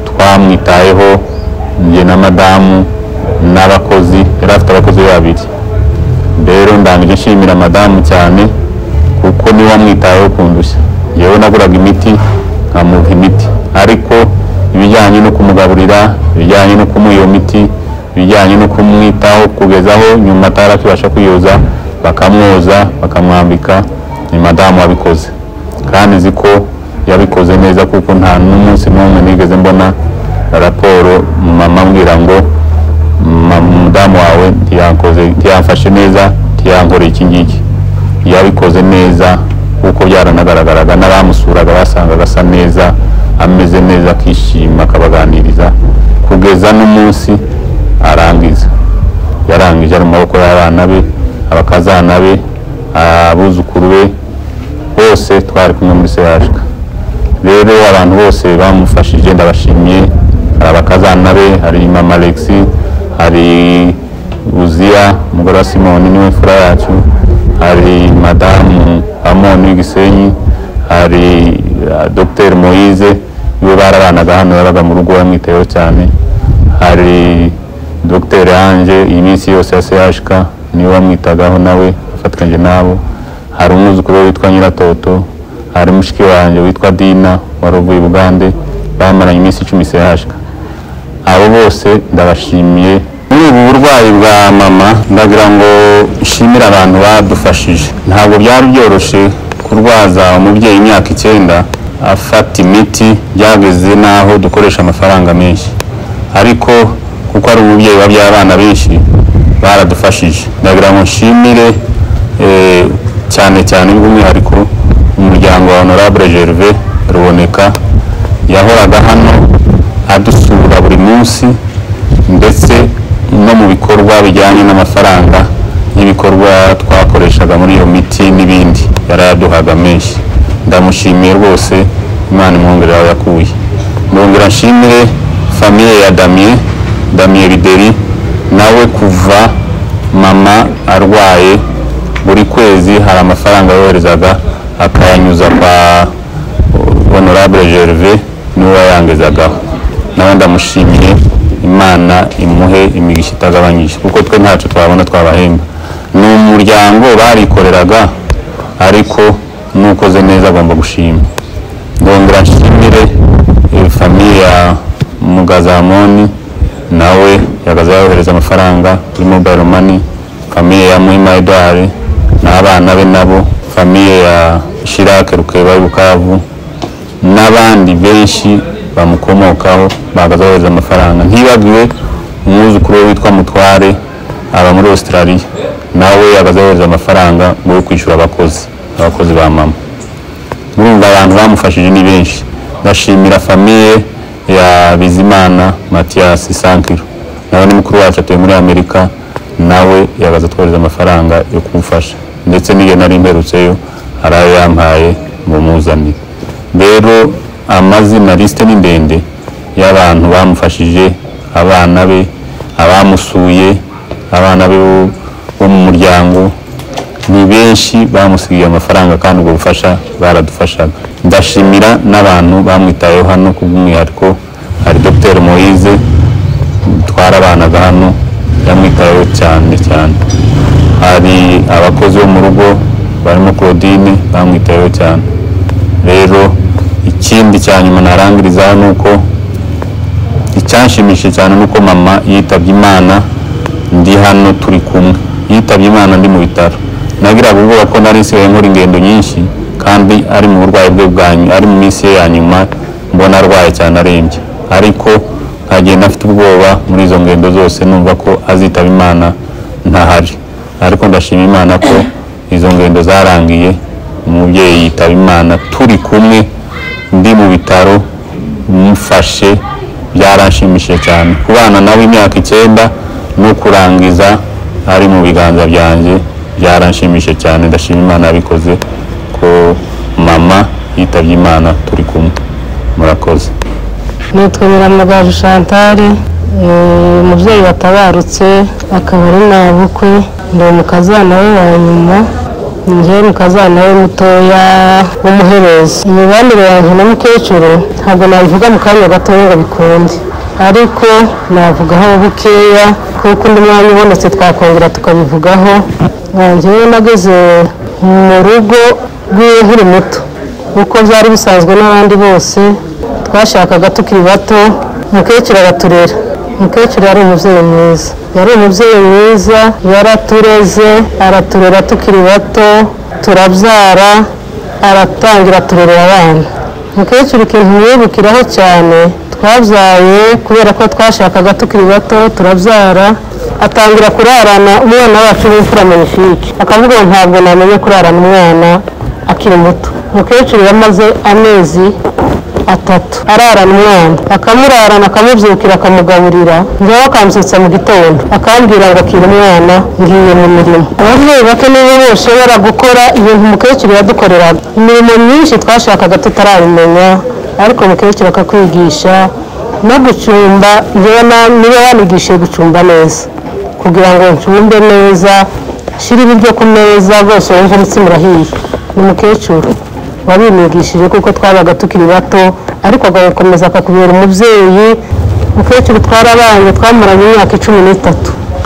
twamwitayeho njye na madamu n'abakozi yari afite abakozi babiri rero ndangije nshimira madamu cyane kuko niwe wamwitayeho kundushya yewe naguraga imiti nkamuha imiti ariko ibijyanye no kumugaburira ibijyanye no kumuha iyo miti ibijyanye no kumwitaho kugezaho nyuma atarakibasha kwiyoza bakamwoza bakamwambika ni madamu wabikoze kandi ziko yabikoze neza kuko nta n'umunsi n'umwe nigeze mbona raporo mama ambwira ngo madamu wawe ntiyamfashe neza ntiyankoreye iki ngiki yabikoze neza kuko byaranagaragaraga n'abamusuraga basanga gasa neza ameze neza akishima akabaganiriza kugeza n'umunsi arangiza yarangije ari mu maboko y'abana be abakazana be abuzukuru be bose twari kumwe muri CHK rero abantu bose bamufashije ndabashimiye hari abakazana be hari mama Alexi hari Uzia umugore wa Simoni niwe fura yacu hari madamu Amoni w'Igisenyi hari Dr Moise niwe barabanaga hano yabaga mu rugo yamwiteyeho cyane hari Dr Ange iminsi yose ya CHK niwe wamwitagaho nawe afatanyije nabo hari umwuzukuru witwa Nyiratoto hari mushiki wanjye witwa Dina waruvuye Bugande bamaranye iminsi 10 CHK abo bose ndabashimiye muri ubu burwayi bwa mama ndagira ngo nshimire abantu badufashije ntabwo byari byoroshye kurwaza umubyeyi imyaka 9 afata imiti byageze naho dukoresha amafaranga menshi ariko kuko ari umubyeyi wabyaye abana benshi baradufashije ndagira ngo nshimire cyane cyane by'umwihariko umuryango wa Honorable Gervais Ruboneka yahoraga hano adusura buri munsi ndetse no mu bikorwa bijyanye n'amafaranga n'ibikorwa twakoreshaga muri iyo miti n'ibindi yaraduhaga menshi ndamushimiye rwose Imana imwongere aho yakuye ndongera nshimire famille ya Damien Bideri nawe kuva mama arwaye buri kwezi hari amafaranga yoherezaga akayanyuza kwa Honorable Gervais niwe yangezagaho nawe ndamushimiye Imana imuhe imigisha itagabanyije kuko twe ntacyo twabona twabahemba ni umuryango barikoreraga ariko nukoze neza agomba gushima ndongera nshimire famille ya Mugazamoni nawe yagaza yohereza amafaranga kuri mobile money famille ya Muhima Edouard n'abana be nabo famille ya Shirake Rukeba Bukavu n'abandi benshi bamukomokaho bagaza yohereza amafaranga ntibagiwe umwuzukuru witwa Mutware aba muri Australia nawe yagaza yohereza amafaranga ngo kwishyura abakozi ba mama murumva abantu bamufashije ni benshi. Ndashimira famille ya Bizimana Mathias Sankiro nawe ni mukuru wacu atuye muri Amerika, nawe yagaza twohereza amafaranga yo kumufasha, ndetse n'iyo nari mperutseyo arayo yampaye mu muzani. Rero amazina liste ni ndende y'abantu bamufashije, abana be, abamusuye, abana be bo mu muryango, ni benshi bamusigiye amafaranga kandi ubwo bufasha baradufashaga. Ndashimira n'abantu bamwitayeho hano kubw'umwihariko, hari Dr Moise twarabanaga hano yamwitayeho cyane cyane, hari abakozi bo mu rugo barimo Claudine bamwitayeho cyane. Rero ikindi cyanyuma narangiriza nuko icyanshimishije cyane nuko mama yitabye Imana ndi hano turi kumwe, yitabye Imana ndi mu bitaro. Nagira ubwoba ko nari nsigaye nkora ingendo nyinshi kandi ari mu burwayi bwe bwanyu, ari mu minsi ya nyuma mbona arwaye cyane arembye, ariko nkagenda afite ubwoba muri izo ngendo zose numva ko azitaba Imana ntahari. Ariko ndashima Imana ko izo ngendo zarangiye, umubyeyi yitaba Imana turi kumwe ndi mu bitaro mufashe, byaranshimishije cyane. Kubana nawe imyaka 9 no kurangiza ari mu biganza byanjye byaranshimishije cyane. Ndashima Imana yabikoze ko mama yitabye Imana turi kumwe. Murakoze. Nitwa Nyiramagaju Chantal, umubyeyi watabarutse akaba ari nabukwe, ndi umukazana we wa nyuma, njye mukazana we mutoya w'umuherezi. Imibanire yanjye na mukecuru ntabwo nabivuga mu kanya gatoya ngo bikunde, ariko navugaho bukeya kuko undi mwanya ubonetse twakongera tukabivugaho. Njyewe nageze mu rugo rw'iwe nkiri muto, uko byari bisanzwe n'abandi bose, twashakaga tukiri bato, mukecuru araturera. Mukecuru yari umubyeyi mwiza, yari umubyeyi mwiza, yaratureze araturera tukiri bato, turabyara, aratangira turerera abana. Mukecuru ikintu yibukiraho cyane, twabyaye kubera ko twashakaga tukiri bato, turabyara, atangira kurarana umwana wacu w'imfura Magnifique, akavuga ngo ntabwo namenye kurarana umwana akiri muto. Mukecuru yamaze amezi 3 ararana umwana, akamurarana, akamubyukira, akamugaburira, njyewe akamusutsa mu gitondo, akambwira ngo akira umwana ngiye mu mirimo. Ababyeyi bake nibo bashobora gukora ibintu mukecuru yadukoreraga, imirimo myinshi twashakaga tutarabimenya, ariko mukecuru akakwigisha no gucumba. Njyewe niwe wanigishije gucumba neza, kugira ngo ncumbe neza, shira ibiryo ku meza rwose wumva umutsima urahiye. Ni mukecuru wabimwigishije kuko twabaga tukiri bato, ariko agakomeza akakubera umubyeyi. Mukecuru twarabanye, twamuranye imyaka 13.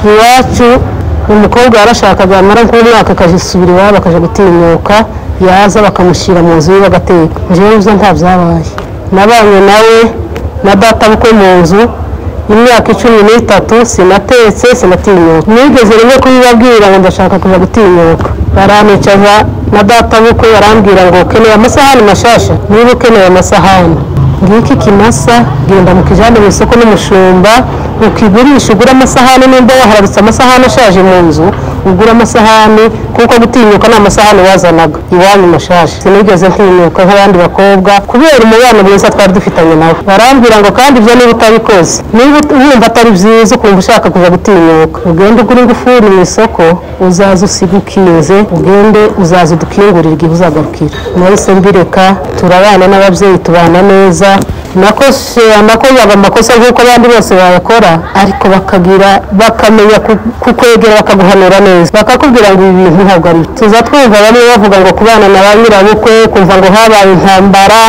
Iwacu umukobwa yarashakaga amara nk'umwaka akajisubira iwabo, akaje gutinyuka, yaza bakamushyira mu nzu yiwe agateka. Njyewe byo nta byabaye, nabanye nawe na data bukwe mu nzu imyaka 13, sinatetse, sinatinyuka. Nigeze rimwe kubibabwira ngo ndashaka kuja gutinyuka, baranicaza na data bukwe yarambwira ngo ukeneye amasahani mashasha. Niba ukeneye amasahani, ngiki kimasa, genda mukijane mu isoko n'umushumba ukigurisha, ugura amasahani. Nimba waharabitse amasahani ashaje mu nzu, ugura amasahani, kuko gutinyuka ni amasahani wazanaga iwanyu mashasha. Sinigeze ntinyuka nk'abandi bakobwa kubera umubano mwiza twari dufitanye nawe. Barambwira ngo kandi ibyo niba utabikoze, niba wumva atari byiza ukumva ushaka kuja gutinyuka, ugende ugura ingufuri mu isoko, uzaza usiga ukinze, ugende uzaza udukingurira igihe uzagarukira. Nahise mbireka, turabana n'ababyeyi, tubana neza. nakoraga amakosa nk'uko abandi bose bayakora, ariko bakamenya kukwegera, bakaguhanura neza, bakakubwira ngo ibi bintu ntabwo ari. Tuza twumva bamwe bavuga ngo kubana na ba nyirabukwe, kumva ngo habaye intambara,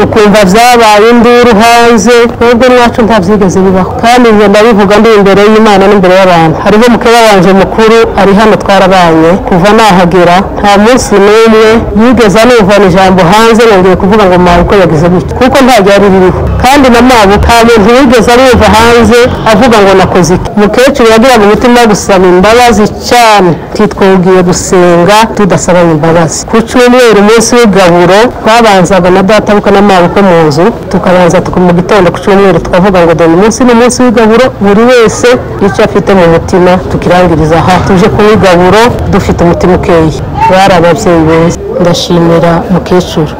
ukumva byabaye induru hanze. Nubwo mwacu nta byigeze bibaho, kandi njye ndabivuga ndi imbere y'Imana n'imbere y'abantu. Hariho mukeba wanje mukuru ari hano twarabanye kuva nahagera, nta munsi n'umwe yigeze anuvana ijambo hanze nongeye kuvuga ngo mabukwe yagize gutya, kuko nta byari biriho. Kandi na mabukwe nta muntu yigeze aruva hanze avuga ngo nakoze iki. Mukecuru yagiraga umutima wo gusaba imbabazi cyane, titwugiye gusenga tudasaba imbabazi. Ku cyumweru umunsi w'igaburo twabanzaga na data bukwe na mabukwe mu nzu, tukabanza mu gitondo ku cyumweru tukavuga ngo dore umunsi ni umunsi w'igaburo, buri wese icyo afite mu mutima tukirangiriza aha, tuje ku w'igaburo dufite umutima ukeye. Bari ababyeyi beza. Ndashimira mukecuru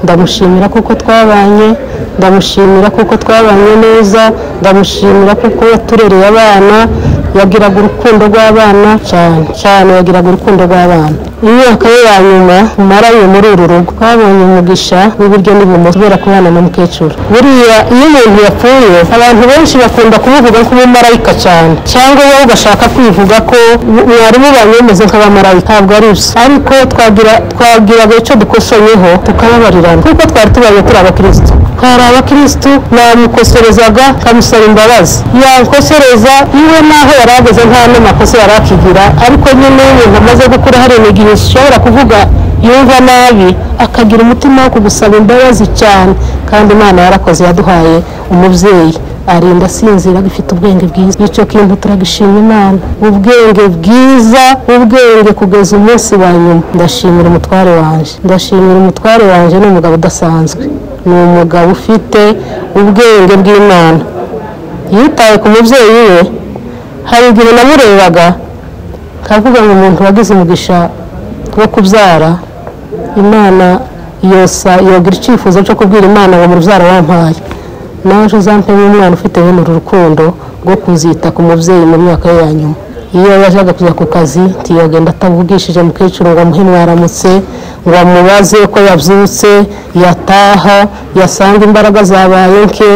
ndamushimira kuko twabanye, ndamushimira kuko twabanye neza, ndamushimira kuko yaturereye abana, yagiraga urukundo rw'abana cyane yagiraga urukundo rw'abana. Imyaka ye ya nyuma maraye muri uru rugo twabonye umugisha w'iburyo n'ibumoso kubera kubana na mukecuru. Buriya iyo umuntu yapfuye abantu benshi bakunda kumuvuga nk'umumarayika cyane, cyangwa wowe ugashaka kwivuga ko mwari mubanye mumeze nk'abamarayika. Ntabwo ari byo, ariko twagiraga icyo dukosoyeho tukababarirana kuko twari tubanye turi abakristo. Twari abakristo, namukoserezaga kamusaba imbabazi, yankosereza iwe naho yarageze nta n'amakosa yari akigira, ariko nyine umuntu amaze gukura hari igihe ushobora kuvuga yumva nabi akagira umutima wo kugusaba imbabazi cyane. Kandi Imana yarakoze, yaduhaye umubyeyi arinda asinzira agifite ubwenge bwiza. Icyo kintu turagishima Imana, ubwenge bwiza, ubwenge kugeza umunsi wa nyuma. Ndashimira umutware wanje, ni umugabo udasanzwe, ni umugabo ufite ubwenge bw'Imana, yitaye ku mubyeyi we. Hari igihe namurebaga kavuga ngo umuntu wagize umugisha wo kubyara, Imana yogira icyifuzo cyo kubwira Imana ngo mu rubyaro wampaye nawe uzampe umwana ufite bene uru rukundo rwo kuzita ku mubyeyi mu myaka ye ya nyuma. Iyo yajaga kujya ku kazi ntiyagenda atavugishije mukecuru ngo amuhe mwaramutse, ngo amubaze ko yabyutse, yataha yasanga imbaraga zabaye nke,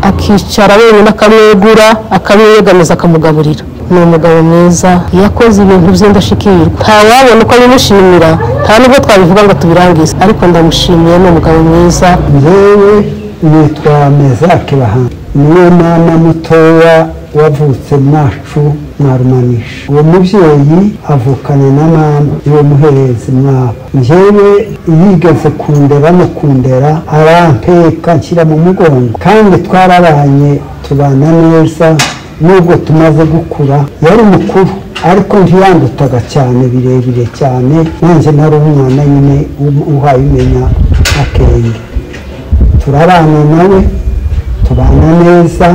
akicara wenyine akamwegura, akamwiyegamiza, akamugaburira. Ni umugabo mwiza, yakoze ibintu by'indashikirwa, ntawabona uko abimushimira, nta nubwo twabivuga ngo tubirangize, ariko ndamushimiye. Ni umugabo mwiza. Njyewe nitwa Mezake Bahanga, niwe mama mutoya wavutse mwacu mwarumanisha. Uwo mubyeyi avukana na mama, iwe muherezi mwabo. Njyewe yigeze kundera no kundera, arampeka nshyira mu mugongo, kandi twarabanye tubana neza. Nubwo tumaze gukura, yari mukuru ariko ntiyandutaga cyane birebire cyane, nanjye nari umwana nyine uhaye umenya akenge. Turabana nawe, tubana neza,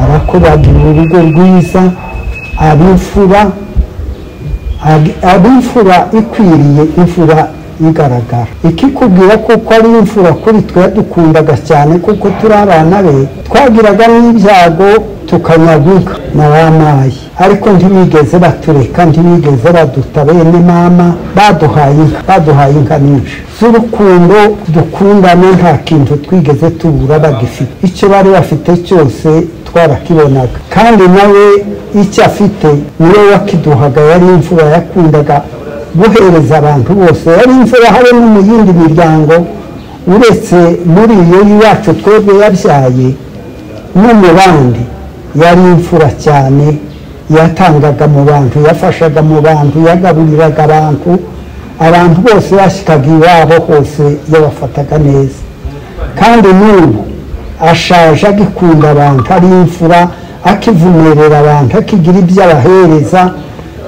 arakubagira urugo rwiza, abimfura ikwiriye, imfura igaragara. Ikikubwira kuko ari imfura kuri twe, yadukundaga cyane kuko turi abana be. Twagiraga n'ibyago tukanyagwika na bamaye, ariko ntibigeze batureka, ntibigeze baduta. Bene mama baduhaye inka nyinshi z'urukundo, dukundana, nta kintu twigeze tubura bagifite. Icyo bari bafite cyose twarakibonaga, kandi nawe icyo afite niwe wakiduhaga. Yari imfura, yakundaga guhereza abantu bose, yari imfura habe no mu yindi miryango uretse muri iyo iwacu twebwe yabyaye. No mu bandi yari imfura cyane, yatangaga mu bantu, yafashaga mu bantu, yagaburiraga abantu bose bashyikaga iwabo hose yabafataga neza. Kandi n'ubu ashaje agikunda abantu, ari imfura, akivumerera abantu, akigira ibyo abahereza,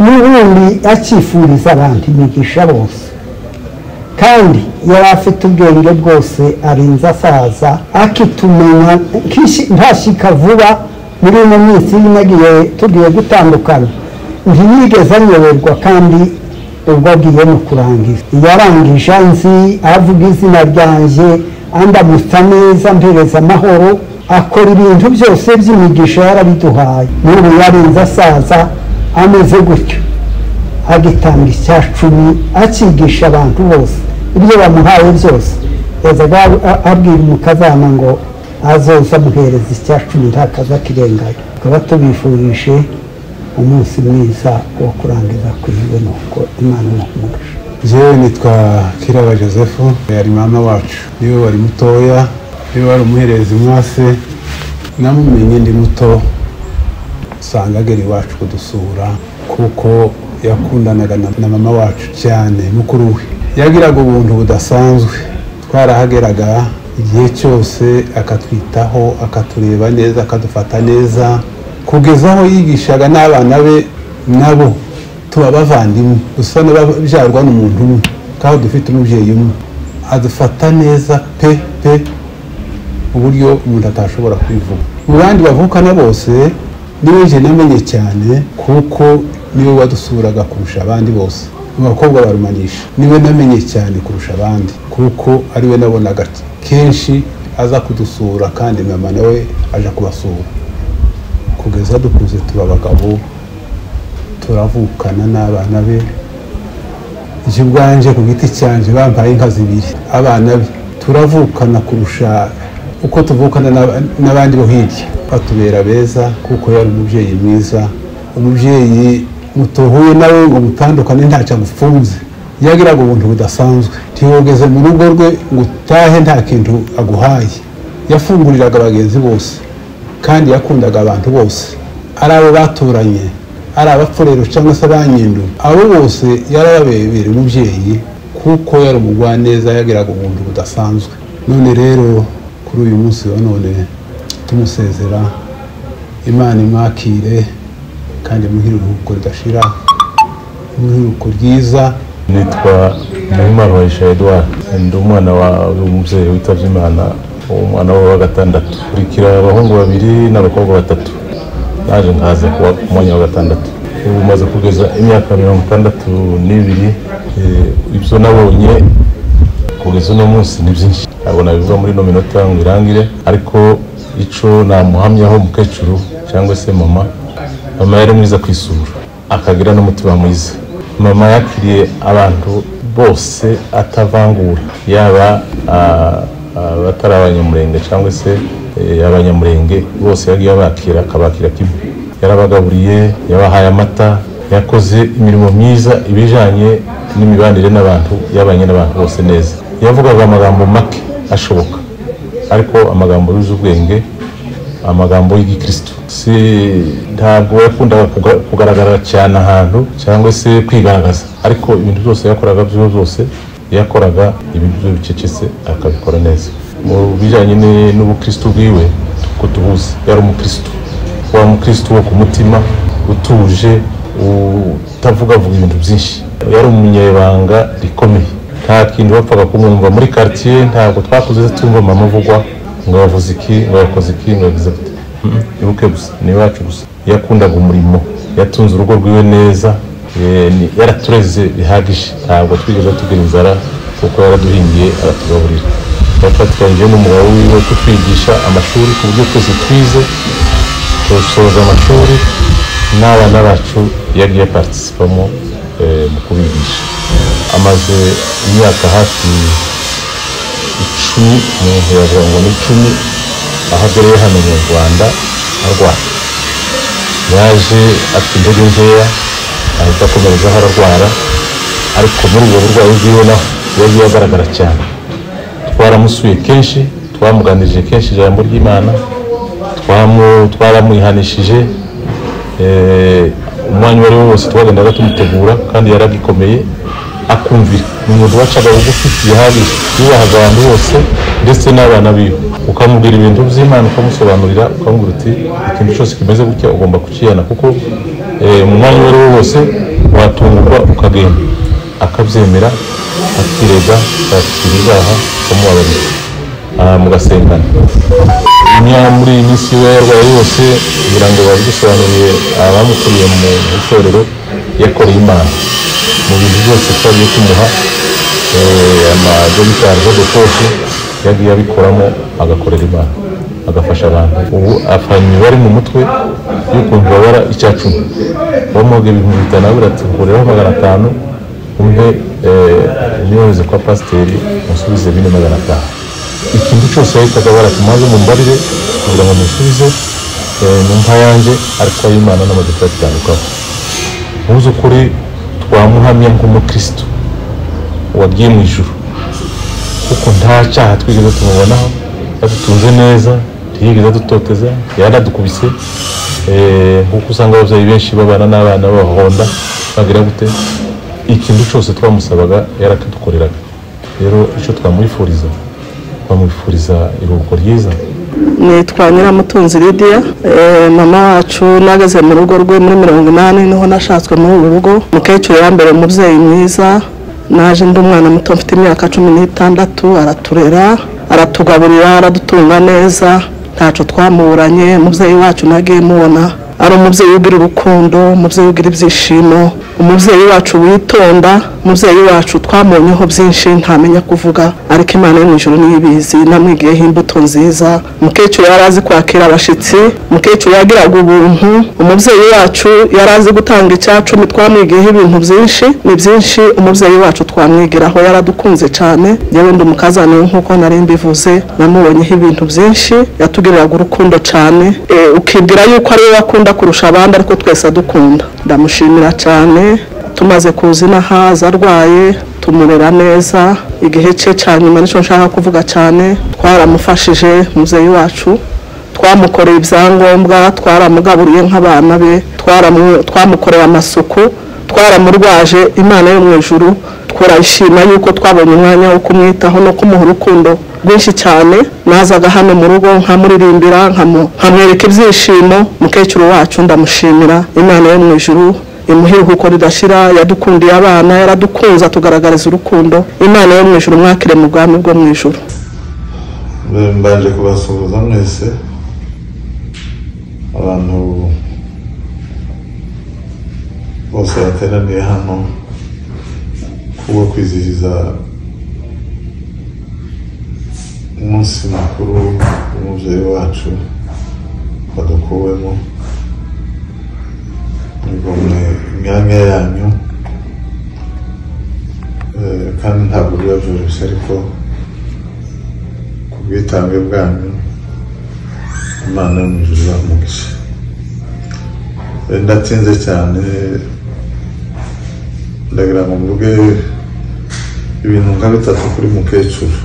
n'ubundi akifuriza abantu imigisha bose. Kandi yari afite ubwenge bwose, arinze asaza akitumenya, ntashyika vuba. Muri ino minsi tugiye gutandukana, ntiyigeze anyoberwa, kandi ubwo agiye no kurangiza yarangije nzi avuga izina ryanjye, andamutsa neza, mpereza amahoro, akora ibintu byose by'imigisha yarabiduhaye. N'ubu yarinze asaza ameze gutyo, agitanga icya 10, akigisha abantu bose ibyo bamuhaye byose. yazaga abwira umukazana ngo azoza amuhereza icya 10 ntakaza kirengayo. Tukaba tubifurije umunsi mwiza wo kurangiza kwiwe, nuko Imana n'umugisha. Jewe nitwa Kiraba Joseph, yari mama wacu, niwe wari mutoya, niwe wari umuherezi mwase. Namumenye ndi muto, usanga agera iwacu kudusura kuko yakundanaga na mama wacu cyane. Mukuru we yagiraga ubuntu budasanzwe, twarahageraga igihe cyose akatwitaho, akatureba neza, akadufata neza, kugeza aho yigishaga n'abana be nabo tuba bavandimwe, dusa n'ababyarwa n'umuntu umwe, kandi dufite umubyeyi umwe. Adufata neza pe uburyo umuntu atashobora kwivuga. Mu bandi bavukana bose niwe nje namenye cyane, kuko niwe wadusuraga kurusha abandi bose. mu bakobwa barumanisha niwe namenye cyane kurusha abandi kuko ariwe nabonaga kenshi aza kudusura kandi mama nawe aje kubasura kugeza dukuze tuba abagabo turavukana n'abana be ije ubwanje ku giti cyanje bampaye inka zibiri abana be turavukana kurusha uko tuvukana n'abandi bo hirya batubera beza kuko yari umubyeyi mwiza umubyeyi mutohuye nawe ngo mutandukane ntacyo agufunze yagiraga ubuntu budasanzwe ntiyogeze mu rugo rwe ngo utahe nta kintu aguhaye yafunguriraga abagenzi bose kandi yakundaga abantu bose ari abo baturanye ari abapfurero cyangwa se abanyindu abo bose yarababereye umubyeyi kuko yari umugwaneza yagiraga ubuntu budasanzwe none rero kuri uyu munsi wa none tumusezera Imana imwakire kandi muhire uruhuko ridashira uruhuko ryiza. Nitwa Muhimana Waisha Edouard ndi umwana w'umubyeyi witavye Imana umwana wa gatandatu kurikira abahungu babiri n'abakobwa batatu naje nkaza kuwa umwanya wa gatandatu ubu maze kugeza imyaka 62 ibyo nabonye kugeza uno munsi ni byinshi abona bivuga muri no minota ngirangire ariko ico namuhamyaho mukecuru cyangwa se mama yari mwiza kwisura akagira n'umutima mwiza. Mama yakiriye abantu bose atavangura yaba abatari abanyamurenge cyangwa se abanyamurenge bose yagiye abakira akabakira kimwe yarabagaburiye yabahaye amata yakoze imirimo myiza ibijanye n'imibanire n'abantu yabanye n'abantu bose neza yavugaga amagambo make ashoboka ariko amagambo yuzuye ubwenge amagambo y'igikristo si ntabwo yakundaga kugaragara cyane ahantu cyangwa se kwigaragaza ariko ibintu byose yakoraga byose yakoraga ibintu byo bicecetse akabikora neza mu bijanye n'ubukristo bwiwe ko tubuze yari umukristo wa mukristo wo ku mutima utuje utavuga ibintu byinshi yari umunyebanga rikomeye nta kintu bapfaga kumwumva muri quartier ntabwo twakuze tumva mama avugwa ngo bavuze iki ngo yakoze iki ngo yagize ati ibuke gusa ni wacu gusa yakundaga umurimo yatunze urugo rwiwe neza yaratureze bihagije ntabwo twigeze tugira inzara kuko yaraduhingiye aratugaburira yafatanyije n'umugabo wiwe kutwigisha amashuri ku buryo twese twize tusoza amashuri n'abana bacu yagiye participamo mu kubigisha amaze imyaka hafi 10 umuntu yavuga ngo ni 10 ahagereye hano mu Rwanda arwara yaje afite intege nkeya ahita akomereza ararwara ariko muri ubwo burwayi bwiwe naho yagiye agaragara cyane twaramusuye kenshi twamuganirije kenshi ijambo ry'Imana twaramwihanishije umwanya wari wose twagendaga tumutegura kandi yaragikomeye akumvira umuntu wacaga bugufi bihagije yubahaga abantu bose ndetse n'abana biwe ukamubwira ibintu by'Imana ukamusobanurira ukamubwira uti ikintu cyose kimeze gutya ugomba kukiyana kuko mu mwanya wari wose watungurwa ukagenda akabyemera akirega akirizaha kumubabarira mugasengana muri iyi minsi yarwaye yose kugira ngo babidusobanuriye abamukuriye mu itorero yakoreye Imana mu bintu byose twagiye tumuha amadogitari zo dufashe yagiye abikoramo agakorera Imana agafasha abantu ubu afanye bari mu mutwe y'ukuntu babara icyacumi bamuhaga 500 abura ati nguriraho 500 umpe niyoze kwa pasiteri musubize 500 ikintu cyose yahitaga baratumaze mu mbarire kugira ngo musubize numva yanjye ariko Imana n'amaduka atandukanye muzi ukuri twamuhamya nk'umukristo wagiye mu ijuru kuko nta cyaha twigeze tumubonaho yadutunze neza ntiyigeze adutoteza yaradukubise kuko usanga ababyeyi benshi babana n'abana b'abahonda bagira gute ikintu cyose twamusabaga yarakidukoreraga rero icyo twamwifuriza iruhuko ryiza. Nitwa Nyiramutunzi Lydia mama wacu nagaze mu rugo rwe muri 80 niho nashatswe muri uru rugo mukecuru yambere umubyeyi mwiza naje ndi umwana muto mfite imyaka 16 araturera aratugaburira aradutunga neza ntaco twamuburanye umubyeyi wacu nagiye mubona ari umubyeyi ugira urukundo, umubyeyi ugira ibyishimo, umubyeyi wacu witonda, umubyeyi wacu twamubonyeho byinshi ntamenya kuvuga, ariko Imana yo mu ijuru niyo ibizi. Namwigiyeho imbuto nziza. Umukecuru yari azi kwakira abashitsi, umukecuru yagiraga ubuntu, umubyeyi wacu yari azi gutanga icyacumi. Twamwigiyeho ibintu byinshi, ni byinshi umubyeyi wacu twamwigiraho. Yaradukunze cyane, yewe ndi umukazana nk'uko nari mbivuze, namubonyeho ibintu byinshi, yatugiriraga urukundo cyane, ukibwira yuko ari we wakunda kurusha abandi, ariko twese adukunda. Ndamushimira cyane. Tumaze kuzina haza arwaye, tumurera neza. Igihe cye cya nyuma nicyo nshaka kuvuga cyane, twaramufashije umubyeyi wacu, twamukoreye ibyangombwa, twaramugaburiye nk'abana be, twamukoreye amasuku, twaramurwaje. Imana yo mu ijuru turayishima yuko twabonye umwanya wo kumwitaho no kumuha urukundo rwinshi cyane. Nazaga hano mu rugo nkamuririmbira, nkamwereka ibyishimo. Mukecuru wacu ndamushimira. Imana yo mu ijuru imuhe iruhuko ridashira. Yadukundiye abana, yaradukunze tugaragariza urukundo. Imana yo mu ijuru mwakire mu bwami bwo mu ijuru. Mbanje kubasuhuza mwese abantu bose bateraniye hano kubwo kwizihiza umunsi mukuru w'umubyeyi wacu wadukuwemo. Nigomwe imyanya yanyu kandi ntabwo biba byoroshye, ariko ku bwitange bwanyu Imana yo mu ijuru ibamugisha. Ndatinze cyane, ndagira ngo mvuge ibintu nka bitatu kuri mukecuru.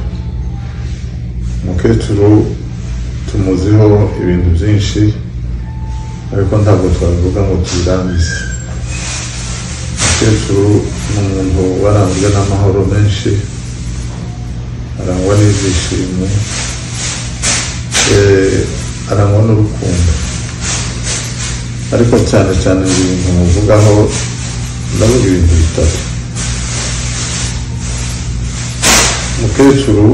Mukecuru tumuziho ibintu byinshi, ariko ntabwo twabivuga ngo tubirangize. Mukecuru ni umuntu waranzwe n'amahoro menshi, arangwa n'ibyishimo, arangwa n'urukundo. Ariko cyane cyane ibintu muvugaho, ndavuga ibintu bitatu. Mukecuru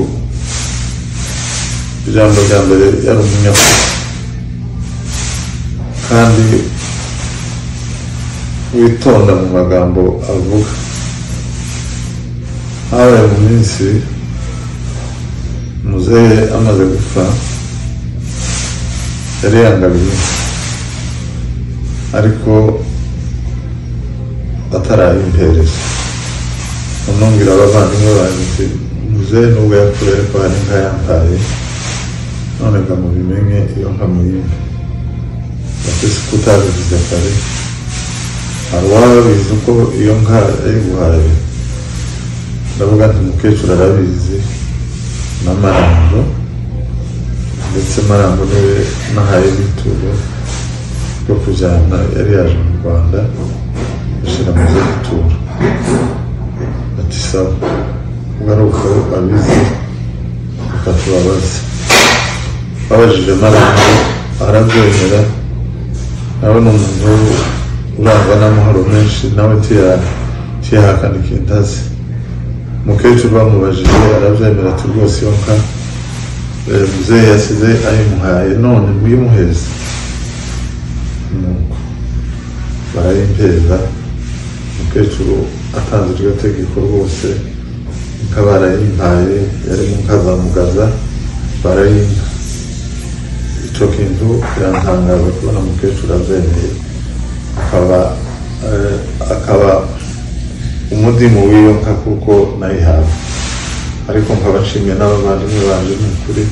ijambo rya mbere yari umunyakuri, kandi witonda mu magambo avuga. Habaye mu minsi muzehe amaze gupfa, yari yangabiye, ariko atarayimpereza. Nambwira abavandimwe banjye, muzehe nubwo yapfuye ariko hari inka yampaye, none ngo mubimenye iyo nka muyimpe. Batese ko utabivuze kare, hari uwabizi uko iyo nka yayiguhaye. Ndavuga nti mukecuru arabizi na Marango, ndetse Marango niwe nahaye ibituro byo kujyana. Yari yaje mu Rwanda gushyira mu z'ibituro. Ati sawa, ubwo ari uko abizi ukatubabaza. Babajije Marango arabyemera. Nawe ni umuntu urangwa n'amahoro menshi, nawe tiyahakana ikintu azi. Mukecuru bamubajije arabyemera ati rwose iyo nka muzehe yasize ayimuhaye, none muyimuheze. Nuko barayimpeza. Mukecuru atanze iryo tegeko rwose, inka barayimpaye, yari mu nka za Mugaza, barayimpa. Icyo kintu kirantangaza kubona mukecuru abyemeye, akaba umudimu w'iyo nka kuko nayihawe. Ariko nkaba nshimiye n'abavandimwe banje n'ukuri,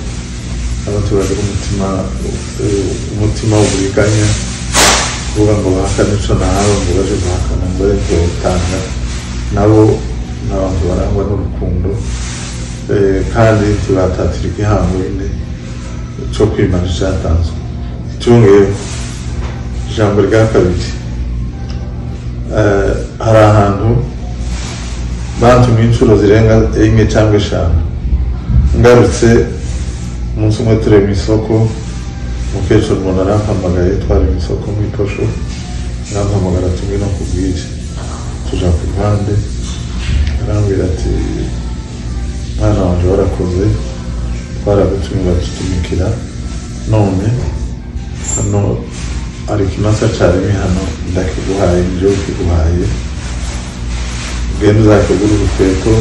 n'abaturage umutima w'uburiganya, kuvuga ngo bahakane ico nahawe ngo baje guhakana ngo ariko utanga. Nabo n'abantu barangwa n'urukundo, kandi tubatatira igihango nyine cyo kwimana icyatanzwe. Icyongeye ijambo rya kabiri, hari ahantu bantumye inshuro zirenga 1 cyangwa 5. Ngarutse umunsi umwe turi mu isoko, mukecuru umuntu arampamagaye, twari mu isoko mu Itosho, arampamagara tumwe no kubwira. Tuja ku ruhande, arambwira ati mwana wanje warakoze, twaragutumira tutumikira, none hano hari ikimasa caremye hano ndakiguhaye nje ukiguhaye ugenda uzakigura urukweto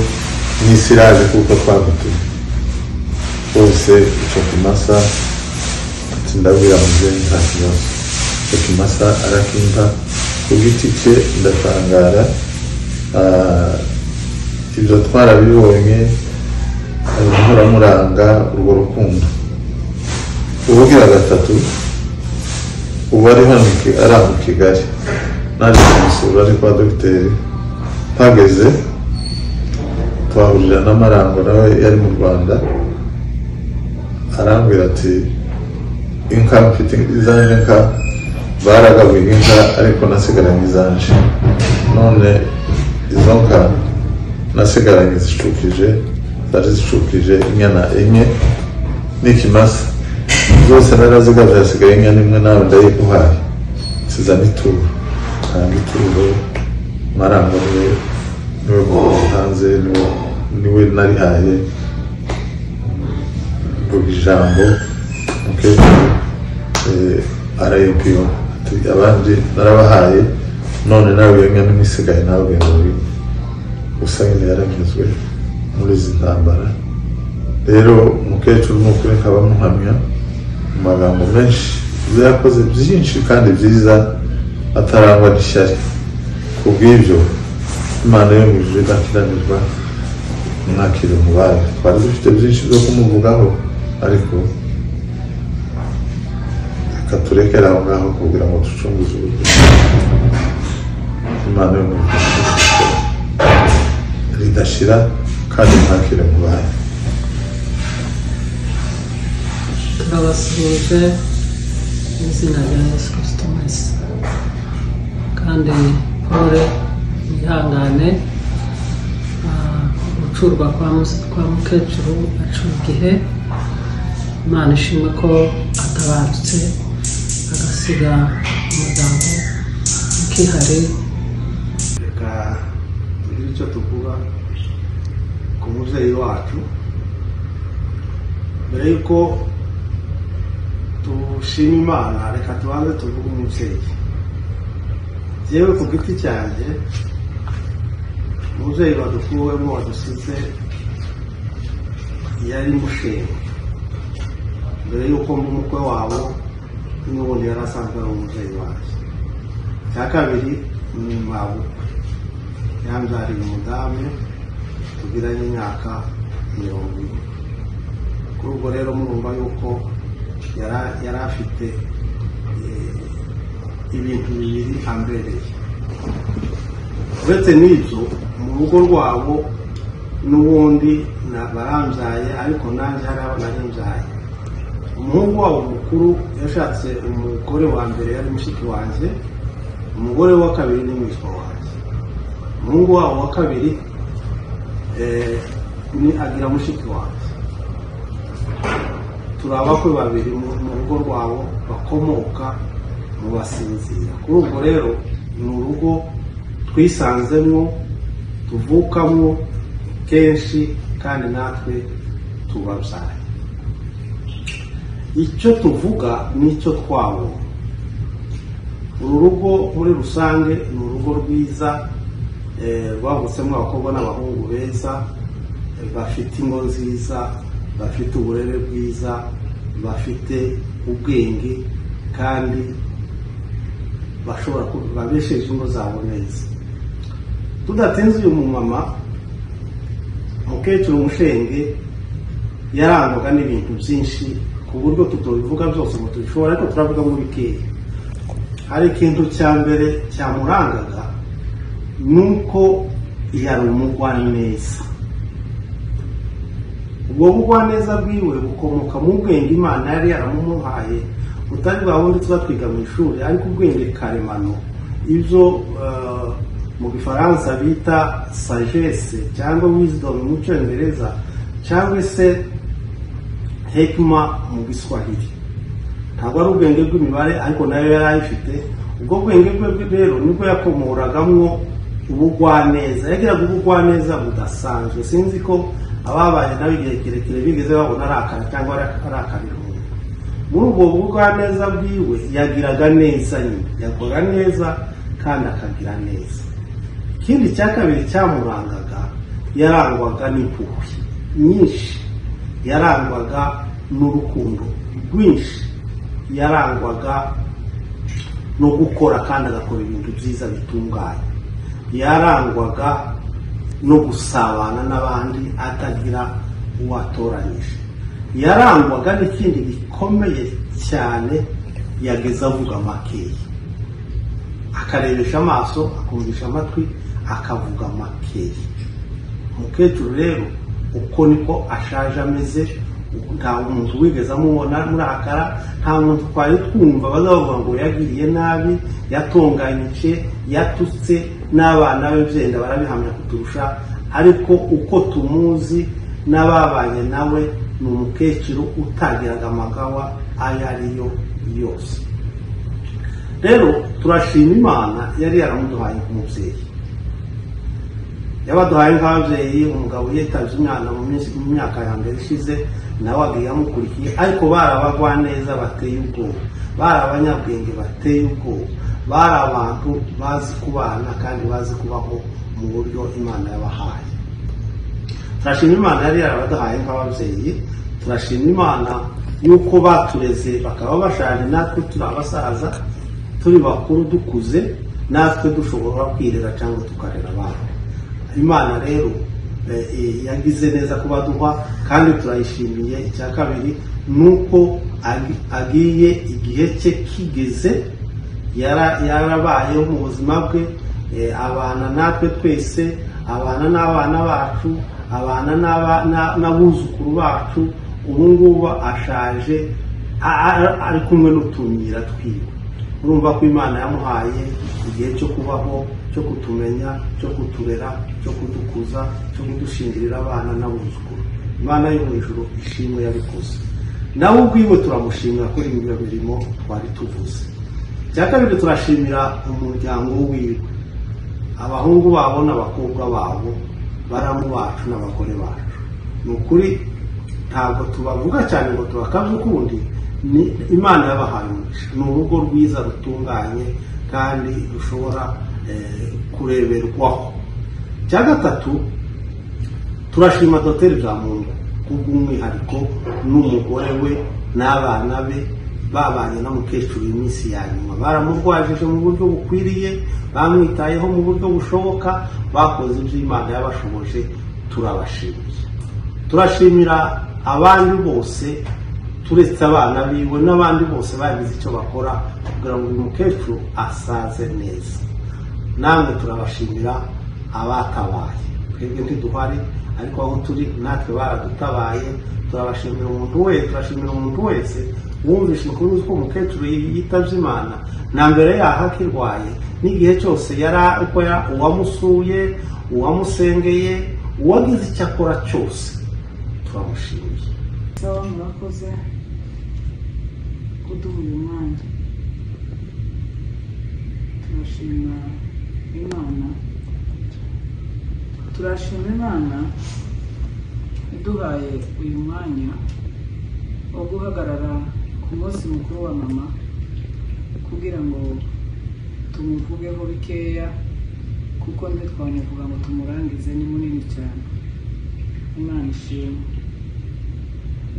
n'isiraje kuko twagutumye bose ico kimasa ndabwira muzeyi nta kibazo ico kimasa arakimpa ku giti cye ndatangara ibyo twarabibonye ahora muranga urwo rukundo ubugira gatatu ubu ari hano ari aho Kigali naje kumusura ari kwa dogiteri pageze twahurira n'amarango nawe yari mu Rwanda arambwira ati inka mfite izanje nka baragabuye inka ariko nasigaranye izanje none izo nka nasigaranye zicukije zari zicukije inyana enye n'ikimasa zose narazigabye hasigaye inyana imwe nawe ndayiguhaye sizana ituro kandi ituro marango niwe hanze niwe narihaye mvuga ijambo arayibwiwe abandi narabahaye none nawe iyo nyana imisigaye nawe ugenda gusa nyine yaranyuzwe muri izi ntambara rero umukecuru n'ukuri nkaba muhamya mu magambo menshi ibyo yakoze byinshi kandi byiza atarangwa n'ishyari kubw'ibyo Imana yo mu ijuru idakiranirwa mwakire mubaye twari dufite byinshi byo kumuvugaho ariko reka turekere aho ngaho kugira ngo ducunguze ubuzima Imana yo mu ijuru ridashira kandi mwakire mubaye turabasuhuje mu izina rya Yesu Kristo mwese kandi pole mwihangane gucurwa kwa mukecuru acuye igihe Imana ishimwe ko atabarutse agasiga umuryango ukihari reka tugire icyo tuvuga ku mubyeyi wacu mbere yuko tushima Imana reka tubanze tuvuge umubyeyi yewe ku giti cyanjye umubyeyi wadukuwemo wadusize yari Mushenga mbere yuko umukwe wabo n'ubundi yari asanzwe ari umubyeyi wacu cya kabiri ni mabukwe yambyariye umudamu tugiranye imyaka 20 kuri ubwo rero murumva yuko yari afite ibintu bibiri ambereye uretse n'ibyo mu rugo rwabo n'ubundi barambyaye ariko nanjye hari abo narimbyaye umuhungu wabo mukuru yashatse umugore wa mbere yari mushiki wanjye umugore wa kabiri ni mwishwa wanjye umuhungu wabo wa kabiri ni agira mushiki wanjye turabakwe babiri mu rugo rwabo bakomoka mu Basinzira kuri ubwo rero ni urugo twisanzemo tuvukamo kenshi kandi natwe tubabyaye icyo tuvuga n'icyo twabonye uru rugo muri rusange ni urugo rwiza rwabutsemo abakobwa n'abahungu beza bafite ingo nziza bafite uburere bwiza bafite ubwenge kandi bashobora babesheje ingo zabo neza tudatinze uyu mumama mukecuru Mushenge yarangwaga n'ibintu byinshi ku buryo tutobivuga byose ngo tubishobora ariko turavuga muri bikeya hari ikintu cya mbere cyamurangaga nuko yari umugwaneza ubwo bugwaneza bwiwe bukomoka mu bwenge Imana yari yaramumuhaye utari bwa wundi tuba twiga mu ishuri ariko ubwenge karemano ibyo mu Gifaransa bita sagesse cyangwa wisdom mu Cyongereza cyangwa se hekima mu Giswahili ntabwo ari ubwenge bw'imibare ariko nayo yari ayifite ubwo bwenge bwe rero nibwo yakomoragamo ubugwaneza yagiraga ubugwaneza budasanzwe sinzi ko ababaye nawe igihe kirekire bigeze babona arakara cyangwa arakarira muri ubwo bugwaneza bwiwe yagiraga neza nyine, yakoraga neza kandi akagira neza. Ikindi cya kabiri cyamurangaga, yarangwaga n'impuhwe nyinshi, yarangwaga n'urukundo rwinshi, yarangwaga no gukora kandi agakora ibintu byiza bitunganye, yarangwaga no gusabana n'abandi atagira uwatoranyije, yarangwaga n'ikindi gikomeye cyane, yageze avuga makeya, akarebesha amaso akumvisha amatwi akavuga makeya. Umukecuru rero uko niko ashaje ameze, nta muntu wigeze amubona murakara, nta muntu twari twumva bazavuga ngo yagiriye nabi, yatonganyije, yatutse, n'abana be byenda barabihamya kuturusha, ariko uko tumuzi n'ababanye nawe ni umukecuru utagiraga amagawa ayo ariyo yose. Rero turashima Imana yari yaramuduhaye nk'umubyeyi, yabaduhaye nk'ababyeyi. Umugabo yitabye umwana mu myaka ya mbere ishize, nawe agiye amukurikiye, ariko bari abagwaneza bateye ubwoba, bari abanyabwenge bateye ubwoba, bari abantu bazi kubana kandi bazi kubaho mu buryo Imana yabahaye. Turashima Imana yari yarabaduhaye nk'ababyeyi, turashima Imana yuko batureze bakaba bashaje, natwe turi abasaza, turi bakuru dukuze, natwe dushobora kwirera cyangwa tukarera abantu. Imana rero yagize neza kubaduha kandi turayishimiye. Icya kabiri nuko agiye igihe cye kigeze, yarabayeho mu buzima bwe, abana natwe twese, abana n'abana bacu, abana n'abuzukuru bacu. Ubu ngubu ashaje ari kumwe n'utunyira twiwe. Urumva ko Imana yamuhaye igihe cyo kubaho, cyo kutumenya, cyo kuturera, cyo kudukuza, cyo kudushingirira abana n'abuzukuru. Imana yo mu ijuru ishimwe yabikoze, nawe ubwiwe turamushimira kuri iyo mirimo twari tuvuze. Icya kabiri turashimira umuryango wiwe, abahungu babo n'abakobwa babo, baramu bacu n'abagore bacu. Ni ukuri ntabwo tubavuga cyane ngo tubakabye ukundi, ni Imana yabahaye umugisha, ni urugo rwiza rutunganye kandi rushobora kureberwaho. Icya gatatu turashima Dr. Byamungu kubw'umwihariko n'umugore we n'abana be, babanye na mukecuru iminsi ya nyuma, baramurwajije mu buryo bukwiriye, bamwitayeho mu buryo bushoboka, bakoze ibyo Imana yabashoboje, turabashimiye. Turashimira abandi bose turetse abana biwe, n'abandi bose bagize icyo bakora kugira ngo uyu mukecuru asaze neza. Namwe turabashimira abatabaye, twebwe ntiduhari, ariko aho turi natwe baradutabaye. Turabashimira umuntu wese wumvishe inkuru ko umukecuru yitabye Imana, na mbere yaho akirwaye, n'igihe cyose uwamusuye, uwamusengeye, uwagize icyo akora cyose, turamushimiye. Sawa, murakoze kuduha uyu mwanya. Turashima Imana iduhaye uyu mwanya wo guhagarara ku munsi mukuru wa mama, kugira ngo tumuvugeho bikeya, kuko ntitwanyavuga ngo tumurangize, ni munini cyane. Imana ishimwe.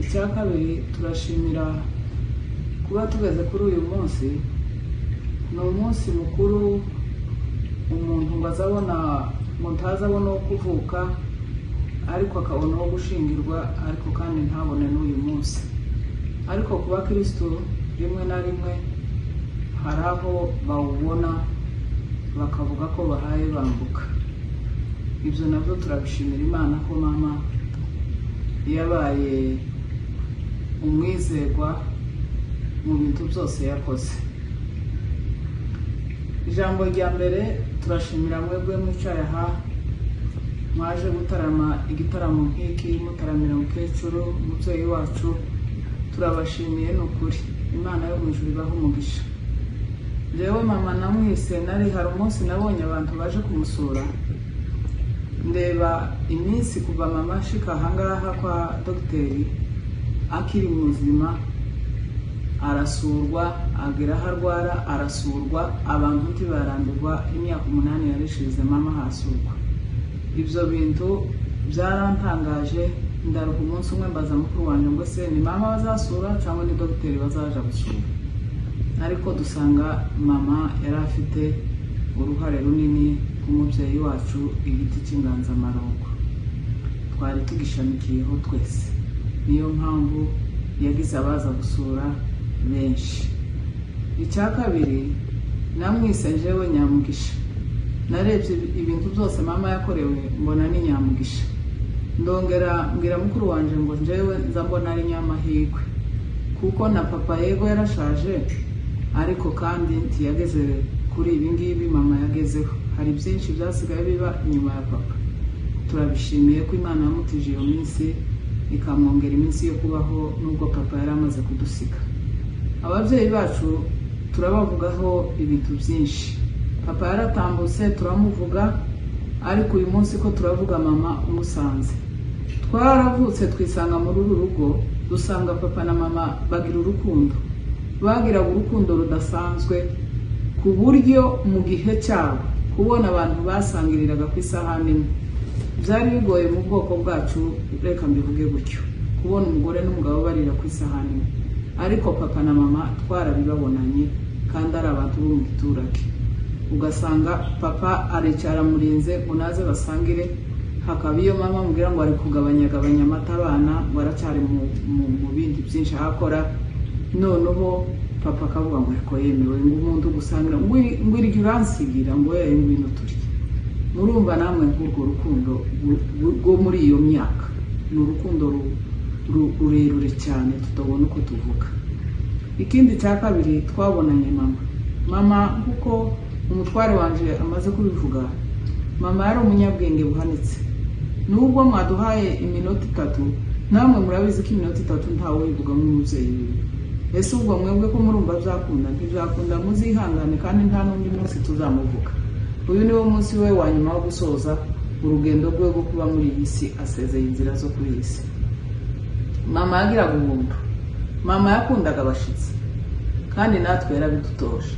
Icya kabiri turashimira kuba tugeze kuri uyu munsi. Ni umunsi mukuru umuntu ngo azabona, ntazabona wo kuvuka, ariko akabona wo gushingirwa, ariko kandi ntabone n'uyu munsi. Ariko kuba Kristo rimwe na rimwe hari aho bawubona bakavuga ko bahaye bambuka. Ibyo nabyo turabishimira Imana ko mama yabaye umwizerwa mu bintu byose yakoze. Ijambo rya mbere turashimira mwebwe mwicaye aha, mwaje gutarama igitaramo nk'iki, mutaramira mukecuru umubyeyi wacu. Turabashimiye n'ukuri, Imana yo mu ijuru ibahe umugisha. Jewe mama namwise, hari umunsi nabonye abantu baje kumusura, ndeba iminsi kuva mama ashika ahangaha kwa dogiteri akiri muzima, arasurwa agera aho arwara arasurwa abantu ntibarambirwa imyaka 8 yarishize mama hasurwa. Ibyo bintu byarantangaje ndaruka umunsi umwe mbaza mukuru wanjye ngo se ni mama bazasura cyangwa ni dogiteri bazaja gusura, ariko dusanga mama yari afite uruhare runini nk'umubyeyi wacu igiti cy'inganzamarumbo twari tugishamikiyeho twese. Niyo mpamvu yagize abaza gusura benshi. Icya kabiri namwise njyewe Nyamugisha. Narebye ibintu byose mama yakorewe mbona ni Nyamugisha. Ndongera mbwira mukuru wanje ngo njyewe nza mbona ari Nyamahirwe, kuko na papa yego yarashaje ariko kandi ntiyageze kuri ibi ngibi mama yagezeho. Hari byinshi byasigaye biba inyuma ya papa. Turabishimiye ko Imana yamutije iyo minsi ikamwongera iminsi yo kubaho nubwo papa yari amaze kudusiga. Ababyeyi bacu turabavugaho ibintu byinshi. Papa yaratambutse turamuvuga, ariko uyu munsi ko turavuga mama umusanze. Twaravutse twisanga muri uru rugo dusanga papa na mama bagira urukundo, bagira urukundo rudasanzwe ku buryo mu gihe cyabo kubona abantu basangiriraga ku isahani imwe byari bigoye mu bwoko bwacu. Reka mbivuge gutyo, kubona umugore n'umugabo barira ku isahani imwe, ariko papa na mama twarabibabonanye kandi ari abantu bo mu giturage. Ugasanga papa aricara murinze unaze basangire, hakaba iyo mama mubwira ngo ari kugabanya amata abana baracyari mu bindi byinshi akora. Noneho papa akavuga ngo ariko yemewe ngo umuntu gusangira ngo iryo uransigira ngo yewe ngwino turye. Murumva namwe nk'urwo rukundo rwo muri iyo myaka ni urukundo rurerure cyane tutabona uko tuvuga. Ikindi cya kabiri twabonanye mama kuko umutware wanje amaze kubivuga, mama yari umunyabwenge buhanitse. Nubwo mwaduhaye iminota 3 namwe murabizi ko iminota 3 ntawe wivuga nk'umubyeyi wiwe. Ese ubwo mwebwe ko murumva byakunda ntibyakunda muzihangane, kandi nta n'undi munsi tuzamuvuga. Uyu niwo munsi we wa nyuma wo gusoza urugendo rwe rwo kuba muri iyi si, asezeye inzira zo kuri iyi si. Mama yagiraga ubuntu, mama yakundaga abashitsi kandi natwe yarabidutoje.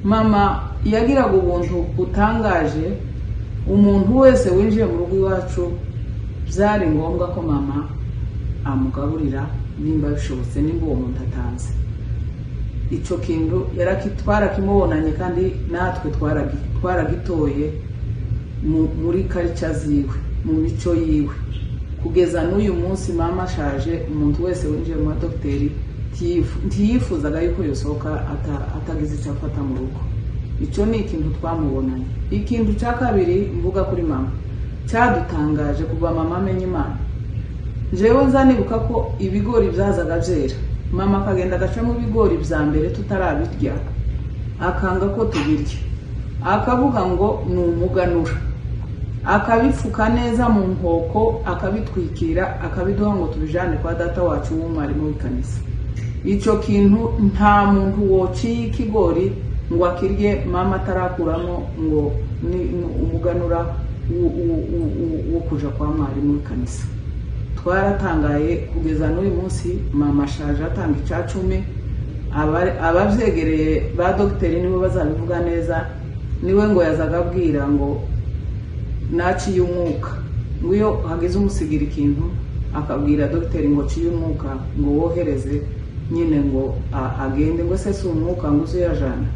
Mama yagiraga ubuntu butangaje. Umuntu wese winjiye mu rugo iwacu byari ngombwa ko mama amugaburira nimba bishobotse, nimba uwo muntu atanze. Icyo kintu yarakitwara kimubonanye kandi natwe twaragitoye muri culture ziwe, mu mico yiwe. Kugeza n'uyu munsi mama ashaje, umuntu wese winjiye mu dogiteri ntiyifuzaga yuko yosohoka atagize icyo afata mu rugo. Icyo ni ikintu twamubonanye. Ikintu cya kabiri mvuga kuri mama cyadutangaje kuva mama amenya Imana. Jewe nzanibuka ko ibigori byazaga byera, mama akagenda agacamo ibigori bya mbere tutarabirya, akanga ko tubirya, akavuga ngo ni umuganura, akabifuka neza mu nkoko akabitwikira akabiduha ngo tubijane kwa data wacu w'umwarimu w'ikanisa. Icyo kintu nta muntu wociye ikigori ngo akirye mama atarakuramo ngo ni umuganura wo kuja kwa mwarimu w'ikanisa. Twaratangaye kugeza n'uyu munsi mama ashaje atanga icya 10. Abavyegereye ba dogiteri nibo bazabivuga neza. Niwe ngo yazaga abwira ngo naciye umwuka, ngo iyo hagize umusigira ikintu akabwira dogiteri ngo ciye umwuka ngo wohereze nyine ngo agende, ngo se si umwuka ngo uzuyajana.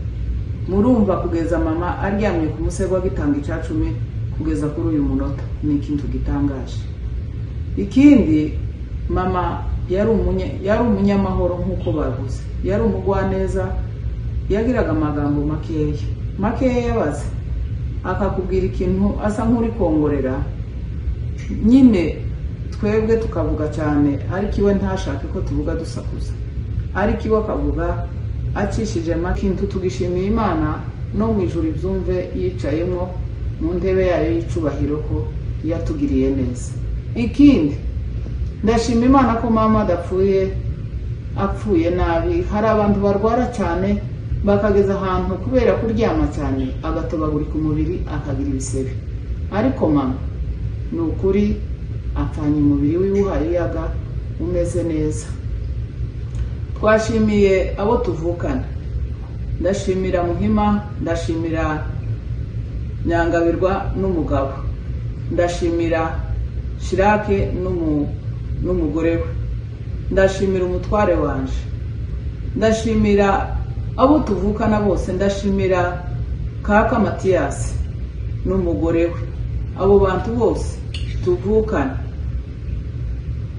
Murumva kugeza mama aryamye ku musego agitanga icya 10 kugeza kuri uyu munota, ni ikintu gitangaje. Ikindi mama yari umunyamahoro nk'uko bavuze, yari umugwaneza, yagiraga amagambo makeya yabaze, akakubwira ikintu asa nk'uri kongorera nyine twebwe tukavuga cyane, ariko iwe ntashake ko tuvuga dusakuza, ariko iwe akavuga acishije makintu. Tugishimiye Imana no mu ijuru ibyumve yicayemo mu ntebe yayo y'icubahiro ko yatugiriye neza. Ikindi ndashima Imana ko mama apfuye nabi. Hari abantu barwara cyane bakageza ahantu kubera kuryama cyane agatobagurika umubiri akagira ibisebe, ariko mama ni ukuri apfanye umubiri wiwe uhariyaga umeze neza. twashimiye abo tuvukana. Ndashimira Muhima, ndashimira Nyangabirwa n'umugabo, ndashimira Shirake n'umugore we, ndashimira umutware wanje, ndashimira abo tuvukana bose, ndashimira Kaka Matiyasi n'umugore we. Abo bantu bose tuvukana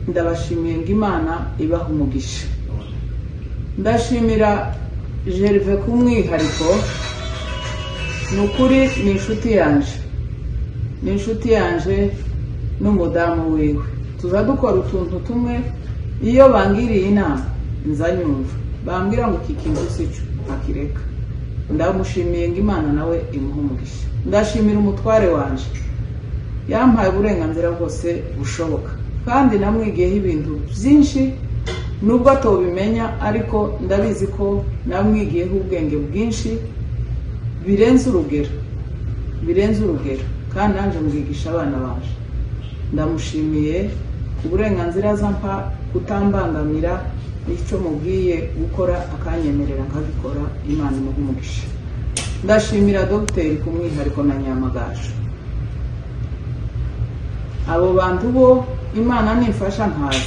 ndabashimiye ngo Imana ibaha umugisha. Ndashimira Gerve kumwihariko, nukuri ni inshuti yanje n'umudamu wiwe. Tuza dukora utuntu tumwe, iyo bangiriye inama nzanyumva, bambwira ngo iki kintu sico akireka. Ndamushimiye ngo Imana nawe imuha umugisha. Ndashimira umutware wanje, yampaye uburenganzira bwose bushoboka, kandi namwigiyeho ibintu byinshi nubwo atobimenya, ariko ndabizi ko namwigiyeho ubwenge bwinshi birenze urugero, kandi nanje mwigisha abana banje. Ndamushimiye uburenganzira zampa kutambangamira, icyo mubwiye gukora akanyemerera nkabikora. Imana imuha umugisha. Ndashimira Dogiteri kumwihariko na Nyamagaju. Abo bantu bo Imana nifasha nkaza,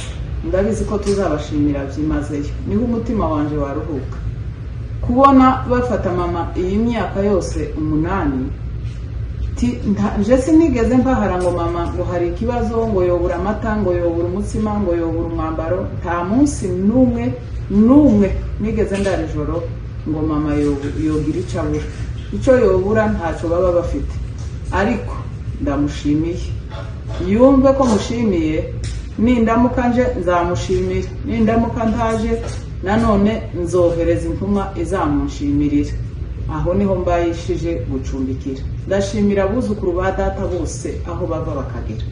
ndabizi ko tuzabashimira byimazeyo. Niho umutima wanje waruhuka kubona bafata mama iyi myaka yose 8. Nje sinigeze mpahara ngo mama ngo hari ikibazo, ngo yobura amata, ngo yobura umutsima, ngo yobura umwambaro. Nta munsi numwe nigeze ndara ijoro ngo mama yogira icyo abura. Icyo yobura ntacyo baba bafite, ariko ndamushimiye. Yumve ko mushimiye, nindamuka nje nzamushimira, nindamuka ntaje nanone nzohereza intumwa izamushimirira. Aho niho mbayishije gucumbikira. Ndashimira abuzukuru ba data bose aho bava bakagera,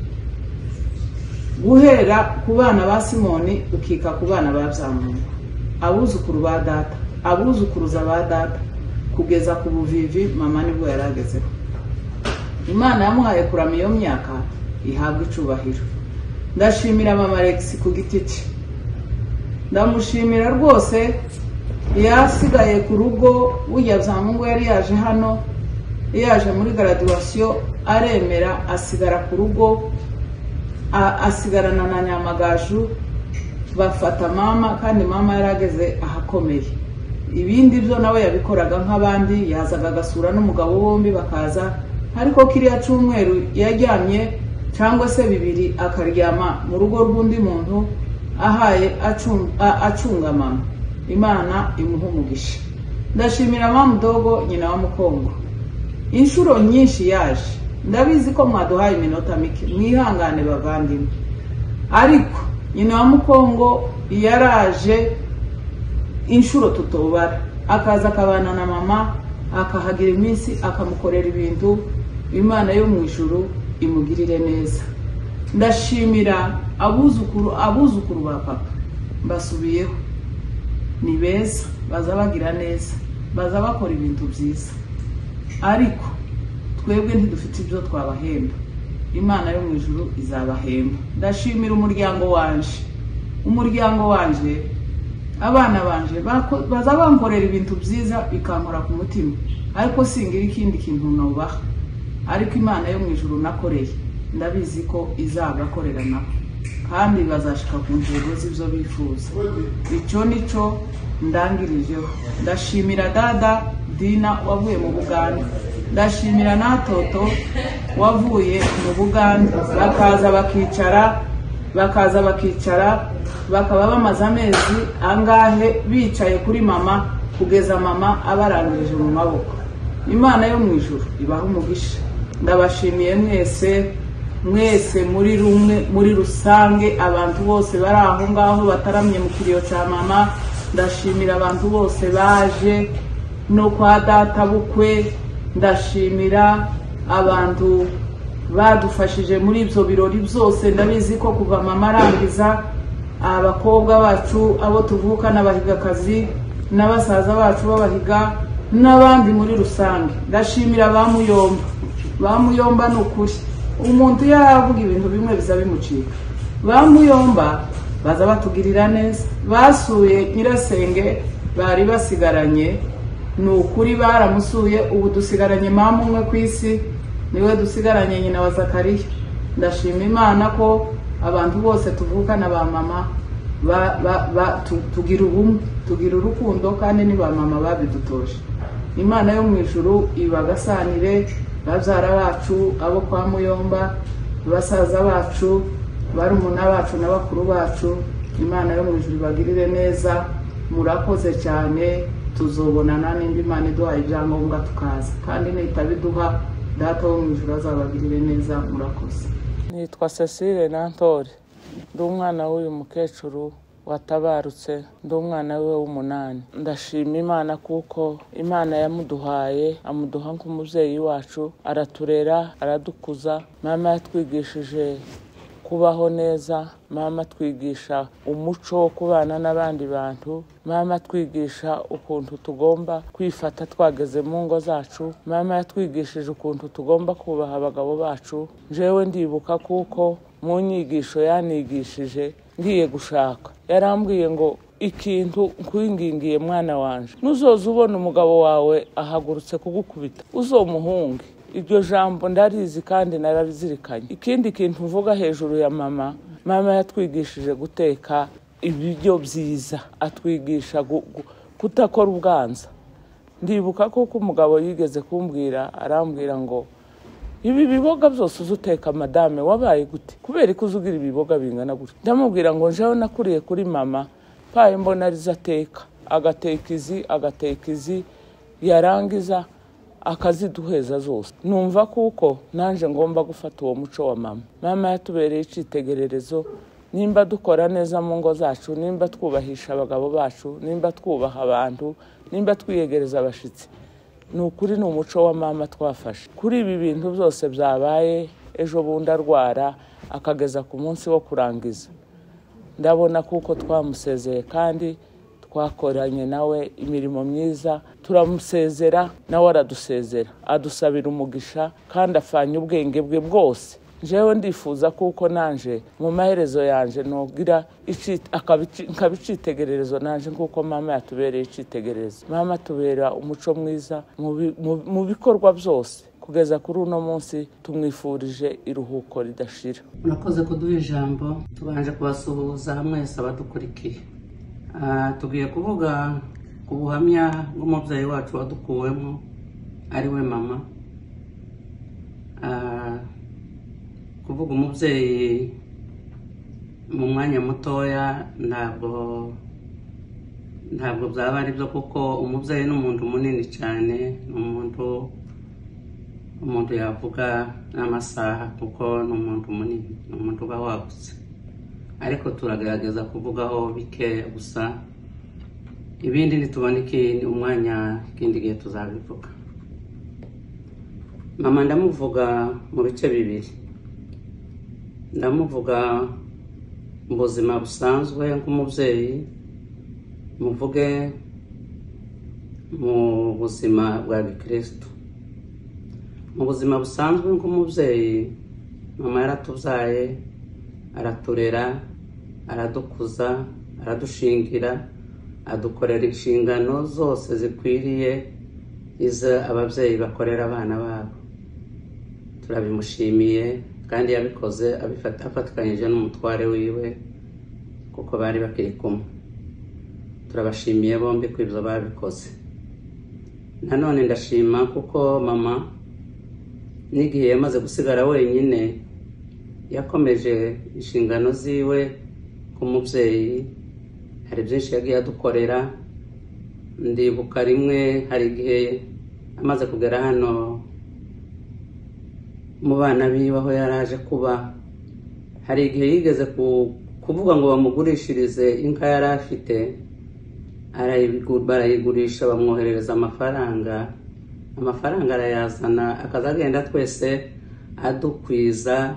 guhera ku bana ba Simoni ukika ku bana ba Byamungu, abuzukuru ba data, abuzukuruza ba data, kugeza ku buvivi mama nibwo yaragezeho. Imana yamuhaye kurama iyo myaka, ihabwa icubahiro. Ndashimira mama Alex ku giti cye, ndamushimira rwose. Yasigaye ku rugo, burya Byamungu yari yaje hano, yaje muri graduation aremera, asigara ku rugo, asigarana na Nyamagaju, bafata mama, kandi mama yarageze ahakomeye. Ibindi byo nawe yabikoraga nk'abandi, yazaga agasura n'umugabo, bombi bakaza. Ariko kiriya cyumweru yajyamye cyangwa se 2 akaryama mu rugo rw'undi muntu, ahaye acunga mama. Imana imuha umugisha. Ndashimira mama Dogo, nyina wa Mukongo, inshuro nyinshi yaje. Ndabizi ko mwaduhaye iminota mike, mwihangane bavandimwe, ariko nyina wa Mukongo yaraje inshuro tutobara, akaza akabana na mama, akahagira iminsi, akamukorera ibintu. Imana yo mu ijuru imugirire neza. Ndashimira abuzukuru ba papa, mbasubiyeho, ni beza, baza bagira neza, baza bakora ibintu byiza, ariko twebwe ntidufite ibyo twabahemba. Imana yo mu ijuru izabahemba. Ndashimira umuryango wanje, abana banje baza bankorera ibintu byiza bikankora ku mutima, ariko singira ikindi kintu nubaha. Ariko Imana yo mu ijuru nakoreye, ndabizi ko izagakorera nabo, kandi bazashika ku ntego z'ibyo bifuza. Icyo nico ndangirijeho. Ndashimira dada Dina wavuye mu Buganda, ndashimira na Toto wavuye mu Buganda, bakaza bakicara bakaba bamaze amezi angahe bicaye kuri mama, kugeza mama abarangirije mu maboko. Imana yo mu ijuru ibaha umugisha. Ndabashimiye mwese muri rusange, abantu bose bari aho ngaho bataramye mu kiriyo cya mama. Ndashimira abantu bose baje no kwa data bukwe. Ndashimira abantu badufashije muri ibyo birori byose. Ndabizi ko kuva mama arangiza, abakobwa bacu abo tuvukana bahigakazi n'abasaza bacu babahiga n'abandi muri rusange. Ndashimira bamuyomba n'ukuri, umuntu yavuga ibintu bimwe biza bimucika. Bamuyomba baza batugirira neza. Basuye nyirasenge bari basigaranye, ni ukuri baramusuye. Ubu dusigaranye mama umwe ku isi, niwe dusigaranye nyina wa Zakariya. Ndashima Imana ko abantu bose tuvukana ba mama tugira ubumwe, tugira urukundo, kandi ni ba mama babidutoje. Imana yo mu ijuru ibagasanire babyara bacu, abo kwa Muyomba, basaza bacu, barumuna bacu n'abakuru bacu. Imana yo mu ijuru ibagirire neza. Murakoze cyane, tuzobonana n'indi Imana iduha ibyangombwa tukaza, kandi nitabiduha data wo mu ijuru azabagirire neza. Murakoze. Nitwa Cecile Nantori, ndi umwana w'uyu mukecuru watabarutse, ndi umwana we w'8. Ndashima Imana kuko Imana yamuduhaye, amuduha nk'umubyeyi wacu, araturera, aradukuza. Mama yatwigishije kubaho neza, mama twigisha umuco wo kubana n'abandi bantu, mama twigisha ukuntu tugomba kwifata twageze mu ngo zacu, mama yatwigishije ukuntu tugomba kubaha abagabo bacu. Jewe ndibuka kuko mu nyigisho yanigishije ngiye gushaka, yarambwiye ngo ikintu nkwingingiye mwana wanje, nuzoza ubona umugabo wawe ahagurutse kugukubita uzomuhunge. Iryo jambo ndarizi kandi narabizirikanye. Ikindi kintu mvuga hejuru ya mama, mama yatwigishije guteka ibiryo byiza, atwigisha kutakora ubwanza. Ndibuka kuko umugabo yigeze kumbwira, arambwira ngo ibi biboga byose uzuteka madame wabaye gute, kubera ko uzugira ibiboga bingana gute. Ndamubwira ngo njewe nakuriye kuri mama, paye mbona rizateka, agateka izi yarangiza akaziduheza zose. Numva kuko nanje ngomba gufata uwo muco wa mama. Mama yatubereye icitegererezo, nimba dukora neza mu ngo zacu, nimba twubahisha abagabo bacu, nimba twubaha abantu, nimba twiyegereza abashitsi. Ni ukuri ni umuco wa mama twafashe. Kuri ibi bintu byose byabaye, ejo bundi arwara akageza ku munsi wo kurangiza, ndabona kuko twamusezeye kandi twakoranye nawe imirimo myiza, turamusezera nawe aradusezera, adusabira umugisha kandi afanya ubwenge bwe bwose. Jewe ndifuza kuko nanje mu maherezo yanje nogira nkabicitegererezo nanje kuko mama yatubereye icitegererezo. Mama tubera umuco mwiza mu bikorwa byose. Kugeza kuri uno munsi tumwifurije iruhuko ridashira. Murakoze kuduha ijambo, tubanje kubasuhuza mwese abadukurikiye. Tugiye kuvuga ku buhamya bw'umubyeyi wacu wadukuwemo ari we mama. Kuvuga umubyeyi mu mwanya mutoya ntabwo byaba ari byo, kuko umubyeyi ni umuntu munini cyane, ni umuntu yavuga n'amasaha, kuko ni umuntu munini, ni umuntu uba wagutse. Ariko turagerageza kuvugaho bikeya gusa, ibindi nitubona umwanya ikindi gihe tuzabivuga. Mama ndamuvuga mu bice bibiri. Ndamuvuga mu buzima busanzwe nk'umubyeyi, muvuge mu buzima bwa Gikristo. Mu buzima busanzwe nk'umubyeyi, mama yaratubyaye, araturera, aradukuza, aradushingira, adukorera inshingano zose zikwiriye izo ababyeyi bakorera abana babo. Turabimushimiye kandi yabikoze afatikanyije n'umutware wiwe kuko bari bakiri kumwe. Turabashimiye bombi ko ibyo babikoze. Nanone ndashima kuko mama n'igihe yamaze gusigara wenyine yakomeje inshingano ziwe k'umubyeyi. Hari byinshi yagiye adukorera. Ndibuka rimwe hari igihe amaze kugera hano mu bana biwe aho yaraje kuba, hari igihe yigeze kuvuga ngo bamugurishirize inka yari afite, barayigurisha bamwoherereza amafaranga arayazana, akazagenda twese adukwiza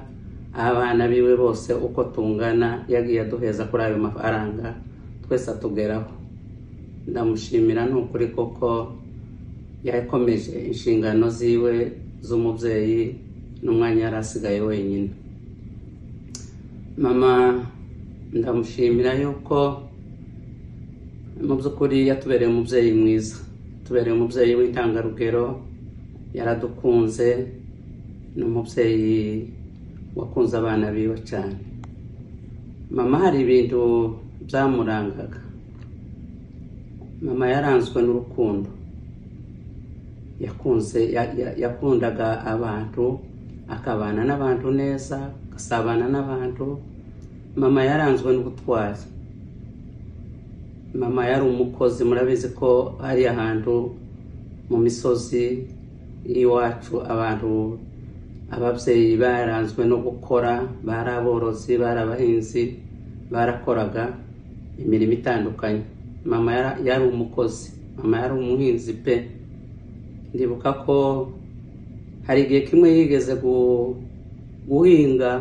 abana biwe bose uko tungana, yagiye aduheza kuri ayo mafaranga twese atugeraho. Ndamushimira n'ukuri koko yakomeje inshingano ziwe z'umubyeyi n'umwanya yari asigaye wenyine. Mama ndamushimira yuko mu by'ukuri yatubereye umubyeyi mwiza, tubereye umubyeyi w'intangarugero, yaradukunze, ni umubyeyi wakunze abana biwe cyane. Mama hari ibintu byamurangaga. Mama yaranzwe n'urukundo, yakundaga abantu, akabana n'abantu neza, agasabana n'abantu. Mama yaranzwe n'ubutwari. Mama yari umukozi, murabizi ko hari ahantu mu misozi iwacu abantu ababyeyi baranzwe no gukora, bari aborozi, bari abahinzi, barakoraga imirimo itandukanye. Mama yari umukozi, mama yari umuhinzi pe. Ndibuka ko hari igihe kimwe yigeze guhinga,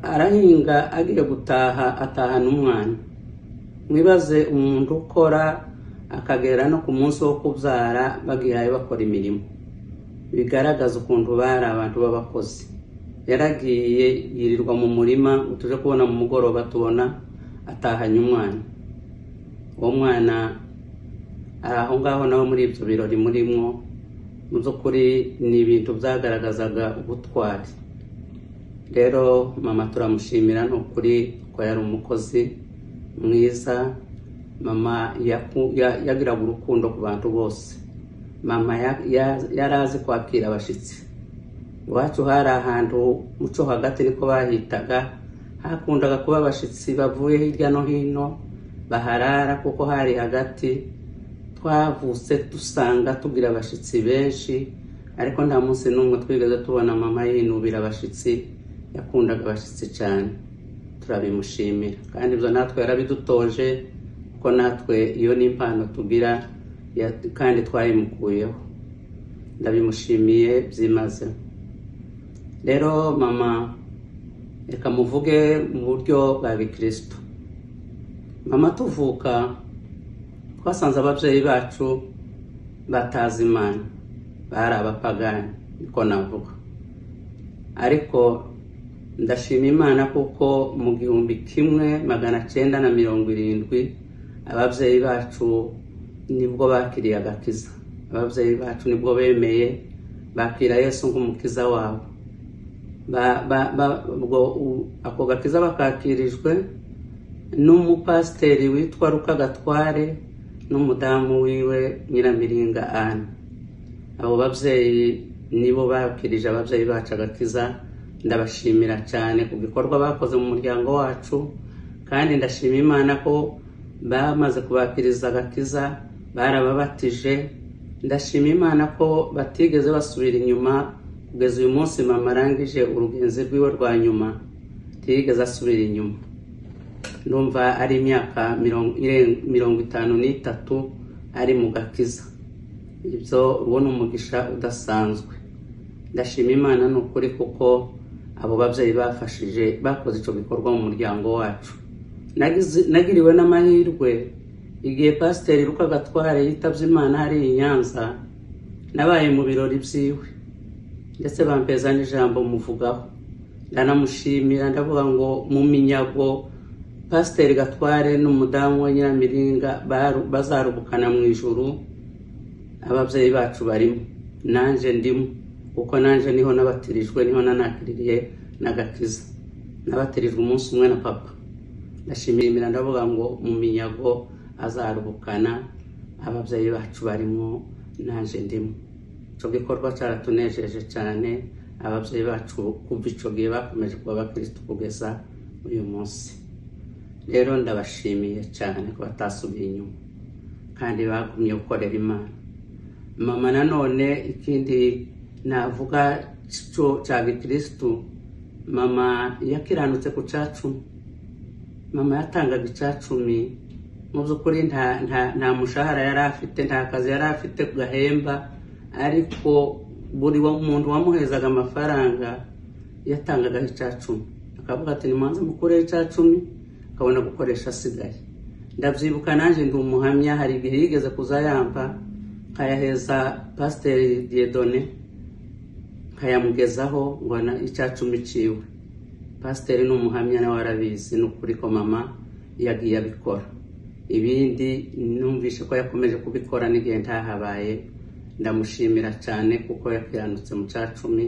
arahinga agiye gutaha, atahana umwana. Mwibaze umuntu ukora akagera no ku munsi wo kubyara bagirayo bakora imirimo, bigaragaza ukuntu bari abantu b'abakozi. Yaragiye yirirwa mu murima, tuje kubona mu mugoroba tubona atahanye umwana. Uwo mwana ari aho ngaho nawe muri ibyo birori murimo. Mu by'ukuri ni ibintu byagaragazaga ubutwari. Rero mama turamushimira, ni ukuri ko yari umukozi mwiza. Mama yagiraga urukundo ku bantu bose. Mama yari azi kwakira abashyitsi. Iwacu hari ahantu muco hagati niko bahitaga, hakundaga kuba abashyitsi bavuye hirya no hino baharara, kuko hari hagati. Twavutse dusanga tugira abashyitsi benshi, ariko nta munsi n'umwe twigeze tubona mama yinubira abashyitsi. Yakundaga abashyitsi cyane, turabimushimira. Kandi ibyo natwe yarabidutoje, kuko natwe iyo ni impano tugira kandi twayimukuyeho. Ndabimushimiye byimaze. Rero mama reka muvuge mu buryo bwa gikristo. Mama tuvuka twasanze ababyeyi bacu batazi Imana, bari abapagani niko navuga. Ariko ndashima Imana kuko mu 1970 ababyeyi bacu nibwo bakiriye agakiza. Ababyeyi bacu nibwo bemeye bakira Yesu nk'umukiza wabo. Ako gakiza bakakirijwe n'umupasiteri witwa Rukagatware n'umudamu wiwe Nyiramiringa Anne. Abo babyeyi nibo bakirije ababyeyi bacu agakiza. Ndabashimira cyane ku bikorwa bakoze mu muryango wacu, kandi ndashima Imana ko bamaze kubakiriza agakiza, barababatije. Ndashima Imana ko batigeze basubira inyuma kugeza uyu munsi mama arangije urugenzi rwiwe rwa nyuma, tigeze asubira inyuma. Ndumva ari imyaka 53 ari mu gakiza. Ibyo ubona umugisha udasanzwe. Ndashima Imana ni ukuri kuko abo babyeyi bafashije, bakoze icyo bikorwa mu muryango wacu. Nagiriwe n'amahirwe igihe pasiteri Rukagatware yitabye Imana hari i Nyanza, nabaye mu birori byiwe, ndetse bampeza n'ijambo muvugaho. Ndanamushimira, ndavuga ngo mu minyago pasiteri Gatware n'umudamu wa Nyiramiringa bazarubukana mu ijuru. Ababyeyi bacu barimo, nanje ndimo, kuko nanje niho nabatirijwe, niho nanakiriye n'agakiza. Nabatirijwe umunsi umwe na papa. Ndashimira, ndavuga ngo mu minyago azarubukana, ababyeyi bacu barimo, nanje ndimo. Icyo gikorwa cyaratunejeje cyane. Ababyeyi bacu kuva icyo gihe bakomeje kuba abakristo kugeza uyu munsi. Rero ndabashimiye cyane ko batasubiye inyuma kandi bagumye gukorera Imana. Mama nanone ikindi navuga cya gikristo, mama yakiranutse ku cyacumi. Mama yatangaga icyacumi. Mu by'ukuri nta mushahara yari afite, nta kazi yari afite gahemba, ariko buri muntu wamuhezaga amafaranga yatangaga icyacumi. Akavuga ati nimanze mukureho icyacumi, akabona gukoresha asigaye. Ndabyibuka nanjye ndi umuhamya, hari igihe yigeze kuzayamba nkayaheza pasiteri Dieudonné, nkayamugezaho ngo icyacumi ciwe. pasiteri ni umuhamya nawe arabizi n'ukuri ko mama yagiye abikora. Ibindi numvishe ko yakomeje kubikora n'igihe ntahabaye. Ndamushimira cyane kuko yakiranutse mu cacumi,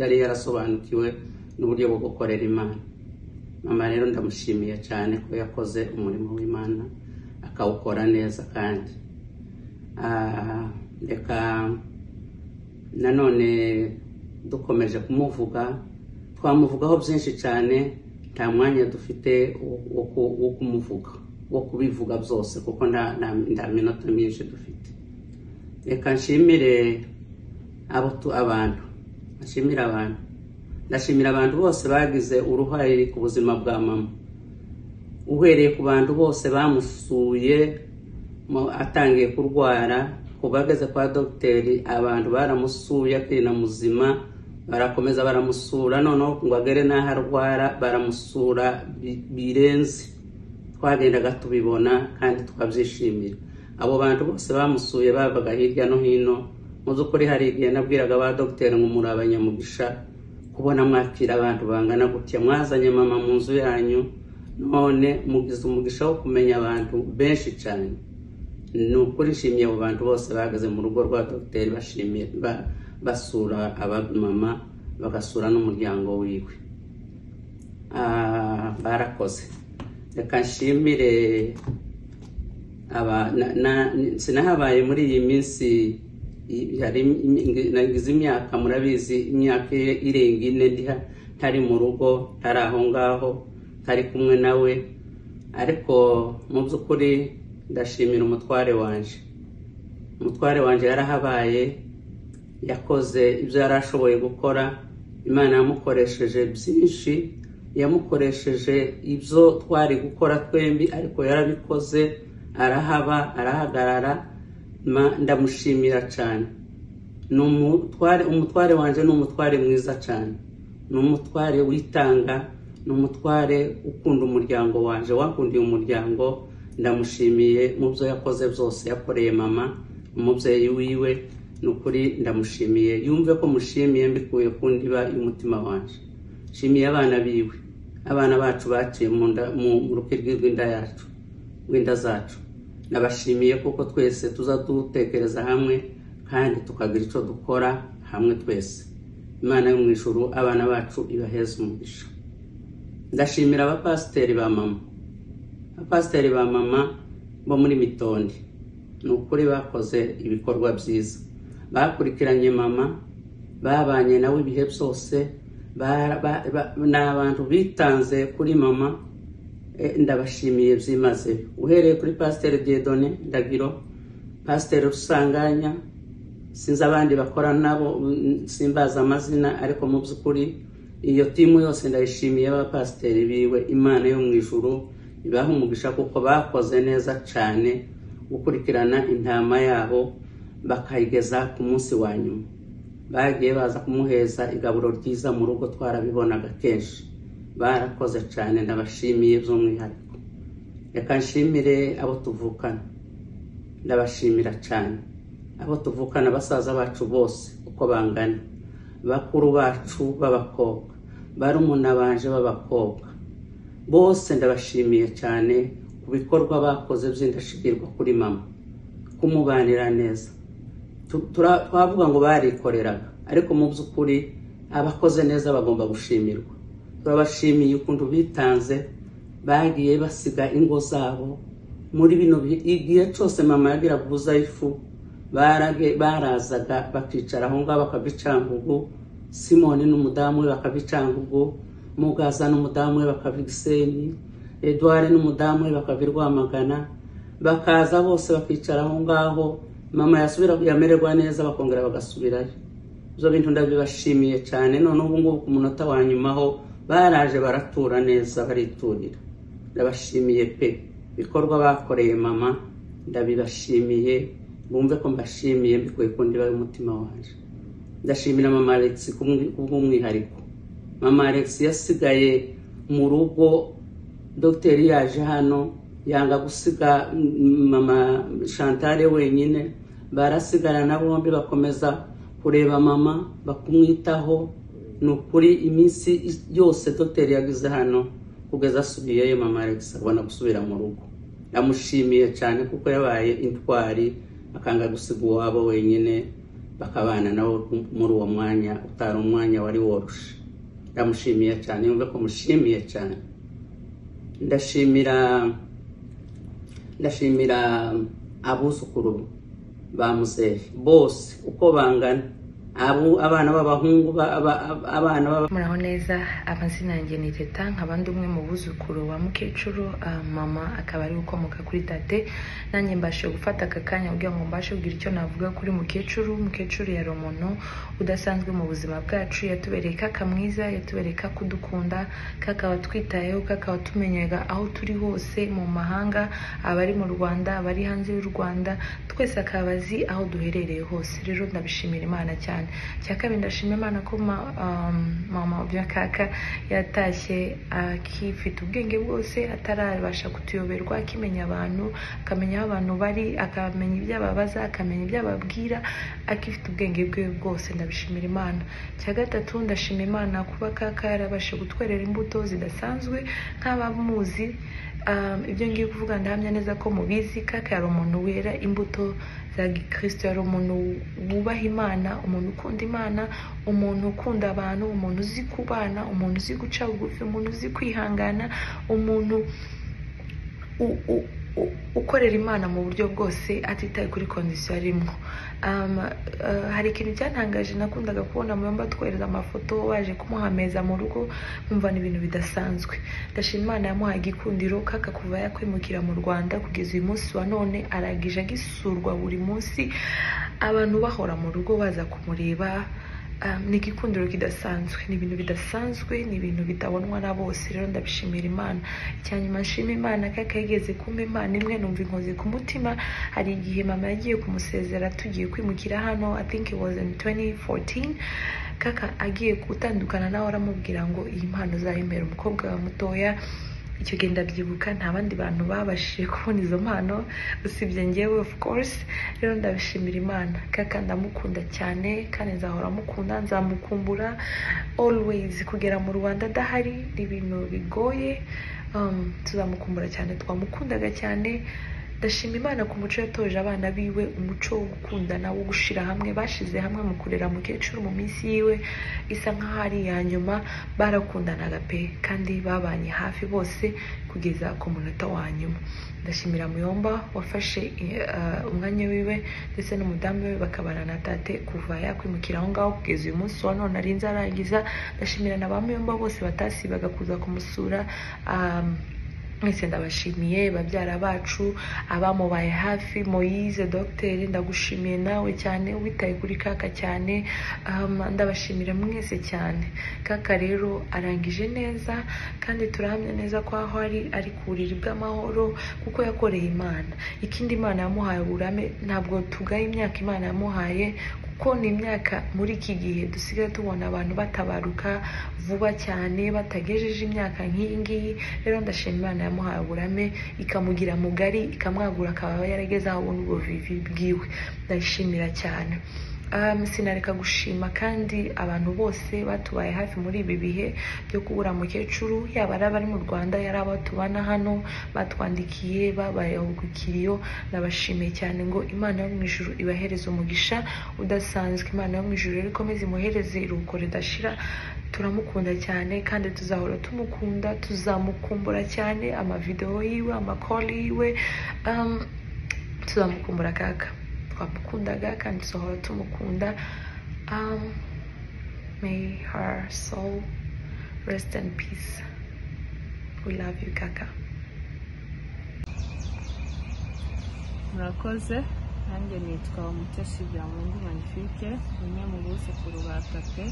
yari yarasobanukiwe n'uburyo bwo gukorera Imana. Mama rero ndamushimiye cyane ko yakoze umurimo w'Imana akawukora neza. Kandi reka nanone dukomeje kumuvuga, twamuvugaho byinshi cyane, nta mwanya dufite wo kumuvuga, wo kubivuga byose kuko nta minota myinshi dufite. Reka nshimire abantu, ndashimira abantu bose bagize uruhare ku buzima bwa mama, uhereye ku bantu bose bamusuye atangiye kurwara, kubageze kwa dogiteri, abantu baramusuye akiri na muzima, barakomeza baramusura, noneho ngo agere n'aho arwara baramusura birenze, twagendaga tubibona kandi tukabyishimira. Abo bantu bose bamusuye babaga hirya no hino. Mu by'ukuri hari igihe nabwiraga ba dogiteri ngo muri abanyamugisha kubona mwakira abantu bangana gutya, mwazanye mama mu nzu yanyu, none mugize umugisha wo kumenya abantu benshi cyane. Ni ukuri nshimiye abo bantu bose bahagaze mu rugo rwa dogiteri basura abamama, bagasura n'umuryango wiwe. Barakoze. Reka nshimire sinahabaye muri iyi minsi, nagize imyaka, murabizi, imyaka irenga 4 ntari mu rugo, ntari aho ngaho, ntari kumwe nawe. Ariko mu by'ukuri ndashimira umutware wanje yarahabaye, yakoze ibyo yarashoboye gukora. Imana yamukoresheje byinshi, yamukoresheje ibyo twari gukora twembi, ariko yarabikoze, arahaba, arahagarara. Ndamushimira cyane. Umutware wanje ni umutware mwiza cyane, ni umutware witanga, ni umutware ukunda umuryango wanje, wakundiye umuryango. Ndamushimiye mu byo yakoze byose, yakoreye mama, umubyeyi wiwe. Nukuri ndamushimiye, yumve ko mushimiye mbikuye ku ndiba y'umutima wanje. Shimiye abana biwe, abana bacu baciye mu rukirwi rw'inda zacu. Nabashimiye kuko twese tuza dutekereza hamwe kandi tukagira icyo dukora hamwe twese. Imana yo mu ijuru abana bacu ibaheze umugisha. Ndashimira abapasiteri ba mama bo muri Mitondi. Ni ukuri bakoze ibikorwa byiza, bakurikiranye mama, babanye nawe ibihe byose, ni abantu bitanze kuri mama. Ndabashimiye byimaze, uhereye kuri Pasiteri Dieudonné Ndagiro, Pasiteri Rusanganya, sinzi abandi bakora nabo, simbaza amazina, ariko mu by'ukuri iyo timu yose ndayishimiye. Abapasiteri biwe, Imana yo mu ijuru ibaha umugisha kuko bakoze neza cyane gukurikirana intama yabo bakayigeza ku munsi wa nyuma. Bagiye baza kumuheza igaburo ryiza mu rugo, twarabibonaga kenshi. Barakoze cyane, ndabashimiye by'umwihariko. Reka nshimire abo tuvukana, ndabashimira cyane abo tuvukana, basaza bacu bose uko bangana, bakuru bacu b'abakobwa, barumuna banje b'abakobwa, bose ndabashimiye cyane ku bikorwa bakoze by'indashikirwa kuri mama, kumubanira neza. Twavuga ngo barikoreraga, ariko mu by'ukuri abakoze neza bagomba gushimirwa. Turabashimiye ukuntu bitanze, bagiye basiga ingo zabo muri bino igihe cyose mama yagira kubuza ifu. Barazaga bakicara aho ngaho bakabicangugu, Simoni n'umudamu we bakabicangugu, Mugaza n'umudamu we bakabigisenyi, Edouard n'umudamu we bakavirwamagana, bakaza bose bakicara aho ngaho. Mama yasubira yamererwa neza, bakongera bagasubirayo. Ibyo bintu ndabibashimiye cyane. None ubu ngubu ku munota wa nyuma ho baraje baratura neza, bariturira. Ndabashimiye pe, bikorwa bakoreye mama, ndabibashimiye. Bumve ko mbashimiye mbikuye ku ndiba y'umutima wanje. Ndashimira mama Alex kubw'umwihariko. Mama Alex yasigaye mu rugo, dogiteri yaje hano yanga gusiga mama Chantal wenyine, barasigarana bombi bakomeza kureba mama, bakumwitaho, nukuri iminsi yose Dr yagize hano kugeza asubiyeyo mama Alex abona gusubira mu rugo. Ndamushimiye cyane kuko yabaye intwari akanga gusiga uwabo wenyine bakabana nawo muri uwo mwanya utari umwanya wari woroshe. Ndamushimiye cyane, yumve ko mushimiye cyane. Ndashimira abuzukuru ba muzehe bose uko bangana, abana b'abahungu, abana muraho neza. Amazina yanjye ni Teta, nk'abandi umwe mu buzukuru wa mukecuru, mama akaba ari ukomoka kuri tate. Nanjye mbashe gufata aka kanya kugira ngo mbashe kugira icyo navuga kuri mukecuru. Mukecuru yari umuntu udasanzwe mu buzima bwacu, yatubereye kaka mwiza, yatubereye kudukunda, kakaba twitayeho, kakaba tumenyega aho turi hose mu mahanga, abari mu Rwanda, abari hanze y'u Rwanda, twese akabazi aho duherereye hose. Rero ndabishimira Imana cyane. Cyakabiri ndashimira Imana ko mama bya kaka yatashye akifite ubwenge bwose, atarabasha kutuyoberwa, akimenya abantu, akamenya aho abantu bari, akamenya ibyababaza, akamenya ibyababwira, akifite ubwenge bwe bwose. Ndabishimira Imana. Cyagatatu ndashimira Imana kuba kaka yarabashe gutwerera imbuto zidasanzwe nk'abamuzi. Ibyo ngiye kuvuga ndahamya neza ko mubizi. Kaka yari umuntu wera imbuto za Gikristo, yari umuntu wubaha Imana, umuntu ukunda Imana, umuntu ukunda abantu, umuntu uzi kubana, umuntu uzi guca bugufi, umuntu uzi kwihangana, umuntu ukorera Imana mu buryo bwose atitaye kuri kondisiyo arimo. Hari ikintu cyantangaje, nakundaga kubona muyomba twereza amafoto waje kumuhameza mu rugo, nkumva ni ibintu bidasanzwe. Ndashima Imana yamuhaye igikundiro. Kaka kuva yakwimukira mu Rwanda kugeza uyu munsi wa none aragije agisurwa buri munsi, abantu bahora mu rugo baza kumureba. Ni igikundiro kidasanzwe, ni ibintu bidasanzwe, ni ibintu bitabonwa na bose. Rero ndabishimira Imana. Icyanyuma nshima Imana, kaka yigeze kumpa impano imwe numva inkozi ku mutima. Hari igihe mama yagiye kumusezera tugiye kwimukira hano, I think it was in 2014. Kaka agiye gutandukana nawe aramubwira ngo iyi mpano uzayimpera umukobwa wa mutoya. Icyo gihe ndabyibuka, nta bandi bantu babashije kubona izo mpano usibye njyewe of course. Rero ndabishimira Imana. Kaka ndamukunda cyane kandi nzahora mukunda, nzamukumbura always. Kugera mu Rwanda adahari ni ibintu bigoye, tuzamukumbura cyane, twamukundaga cyane. Ndashima Imana ku muco yatoje abana biwe, umuco wo gukundana, wo gushira hamwe. Bashize hamwe mu kurera mukecuru mu minsi yiwe isa nk'aho ari iya nyuma. Barakundanaga pe, kandi babanye hafi bose kugeza ku munota wa nyuma. Ndashimira Muyomba wafashe umwanya wiwe ndetse n'umudamu we bakabana na tate kuva yakwimukira aho ngaho kugeza uyu munsi wa none arinze arangiza. Ndashimira na ba Muyomba bose batasibaga kuza kumusura. Mwese ndabashimiye, babyara bacu, abamubaye hafi. Moise Dr ndagushimiye nawe cyane, witaye kuri kaka cyane. Ndabashimira mwese cyane. Kaka rero arangije neza kandi turahamya neza ko aho ari kurira bw'amahoro kuko yakoreye Imana. Ikindi Imana yamuhaye uburame, ntabwo tugaye imyaka Imana yamuhaye kuko ni imyaka muri iki gihe dusigaye tubona abantu batabaruka vuba cyane batagejeje imyaka nk'iyi ngiyi. Rero ndashima Imana yamuhaye uburame, ikamugira mugari, ikamwagura, akaba yarageze aho abona ubuvivi bwiwe. Ndashimira cyane. Sinareka gushima kandi abantu bose batubaye hafi muri ibi bihe byo kubura mukecuru, yaba ari abari mu Rwanda, yari abo tubana hano, batwandikiye, babayahugukiriyo. Nabashimiye cyane ngo Imana yo mu ijuru ibahereze umugisha udasanzwe. Imana yo mu ijuru rero ikomeze imuhereze iruhuko ridashira. Turamukunda cyane kandi tuzahora tumukunda, tuzamukumbura cyane. Amavideo yiwe, amakoli yiwe, tuzamukumbura kaka. Twamukundaga kandi tuzahora tumukunda. May her soul rest in peace. We love you kaka. Murakoze. Nanjye nitwa Umutesi Byamungu Magnifique, umwe mu buzukuru ba tate.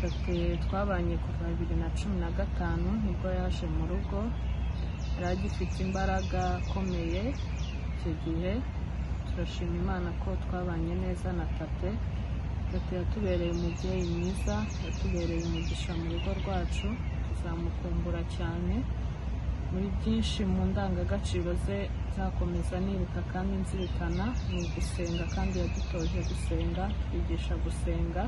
Tate twabanye kuva 2015 nibwo yaje mu rugo. Yari agifite imbaraga akomeye icyo gihe. Turashima Imana ko twabanye neza na tate. Tate yatubereye umubyeyi mwiza, yatubereye umugisha mu rugo rwacu. Tuzamukumbura cyane muri byinshi. Mu ndangagaciro ze zakomeza nibuka kandi nzirikana ni ugusenga, kandi yadutoje gusenga, twigisha gusenga.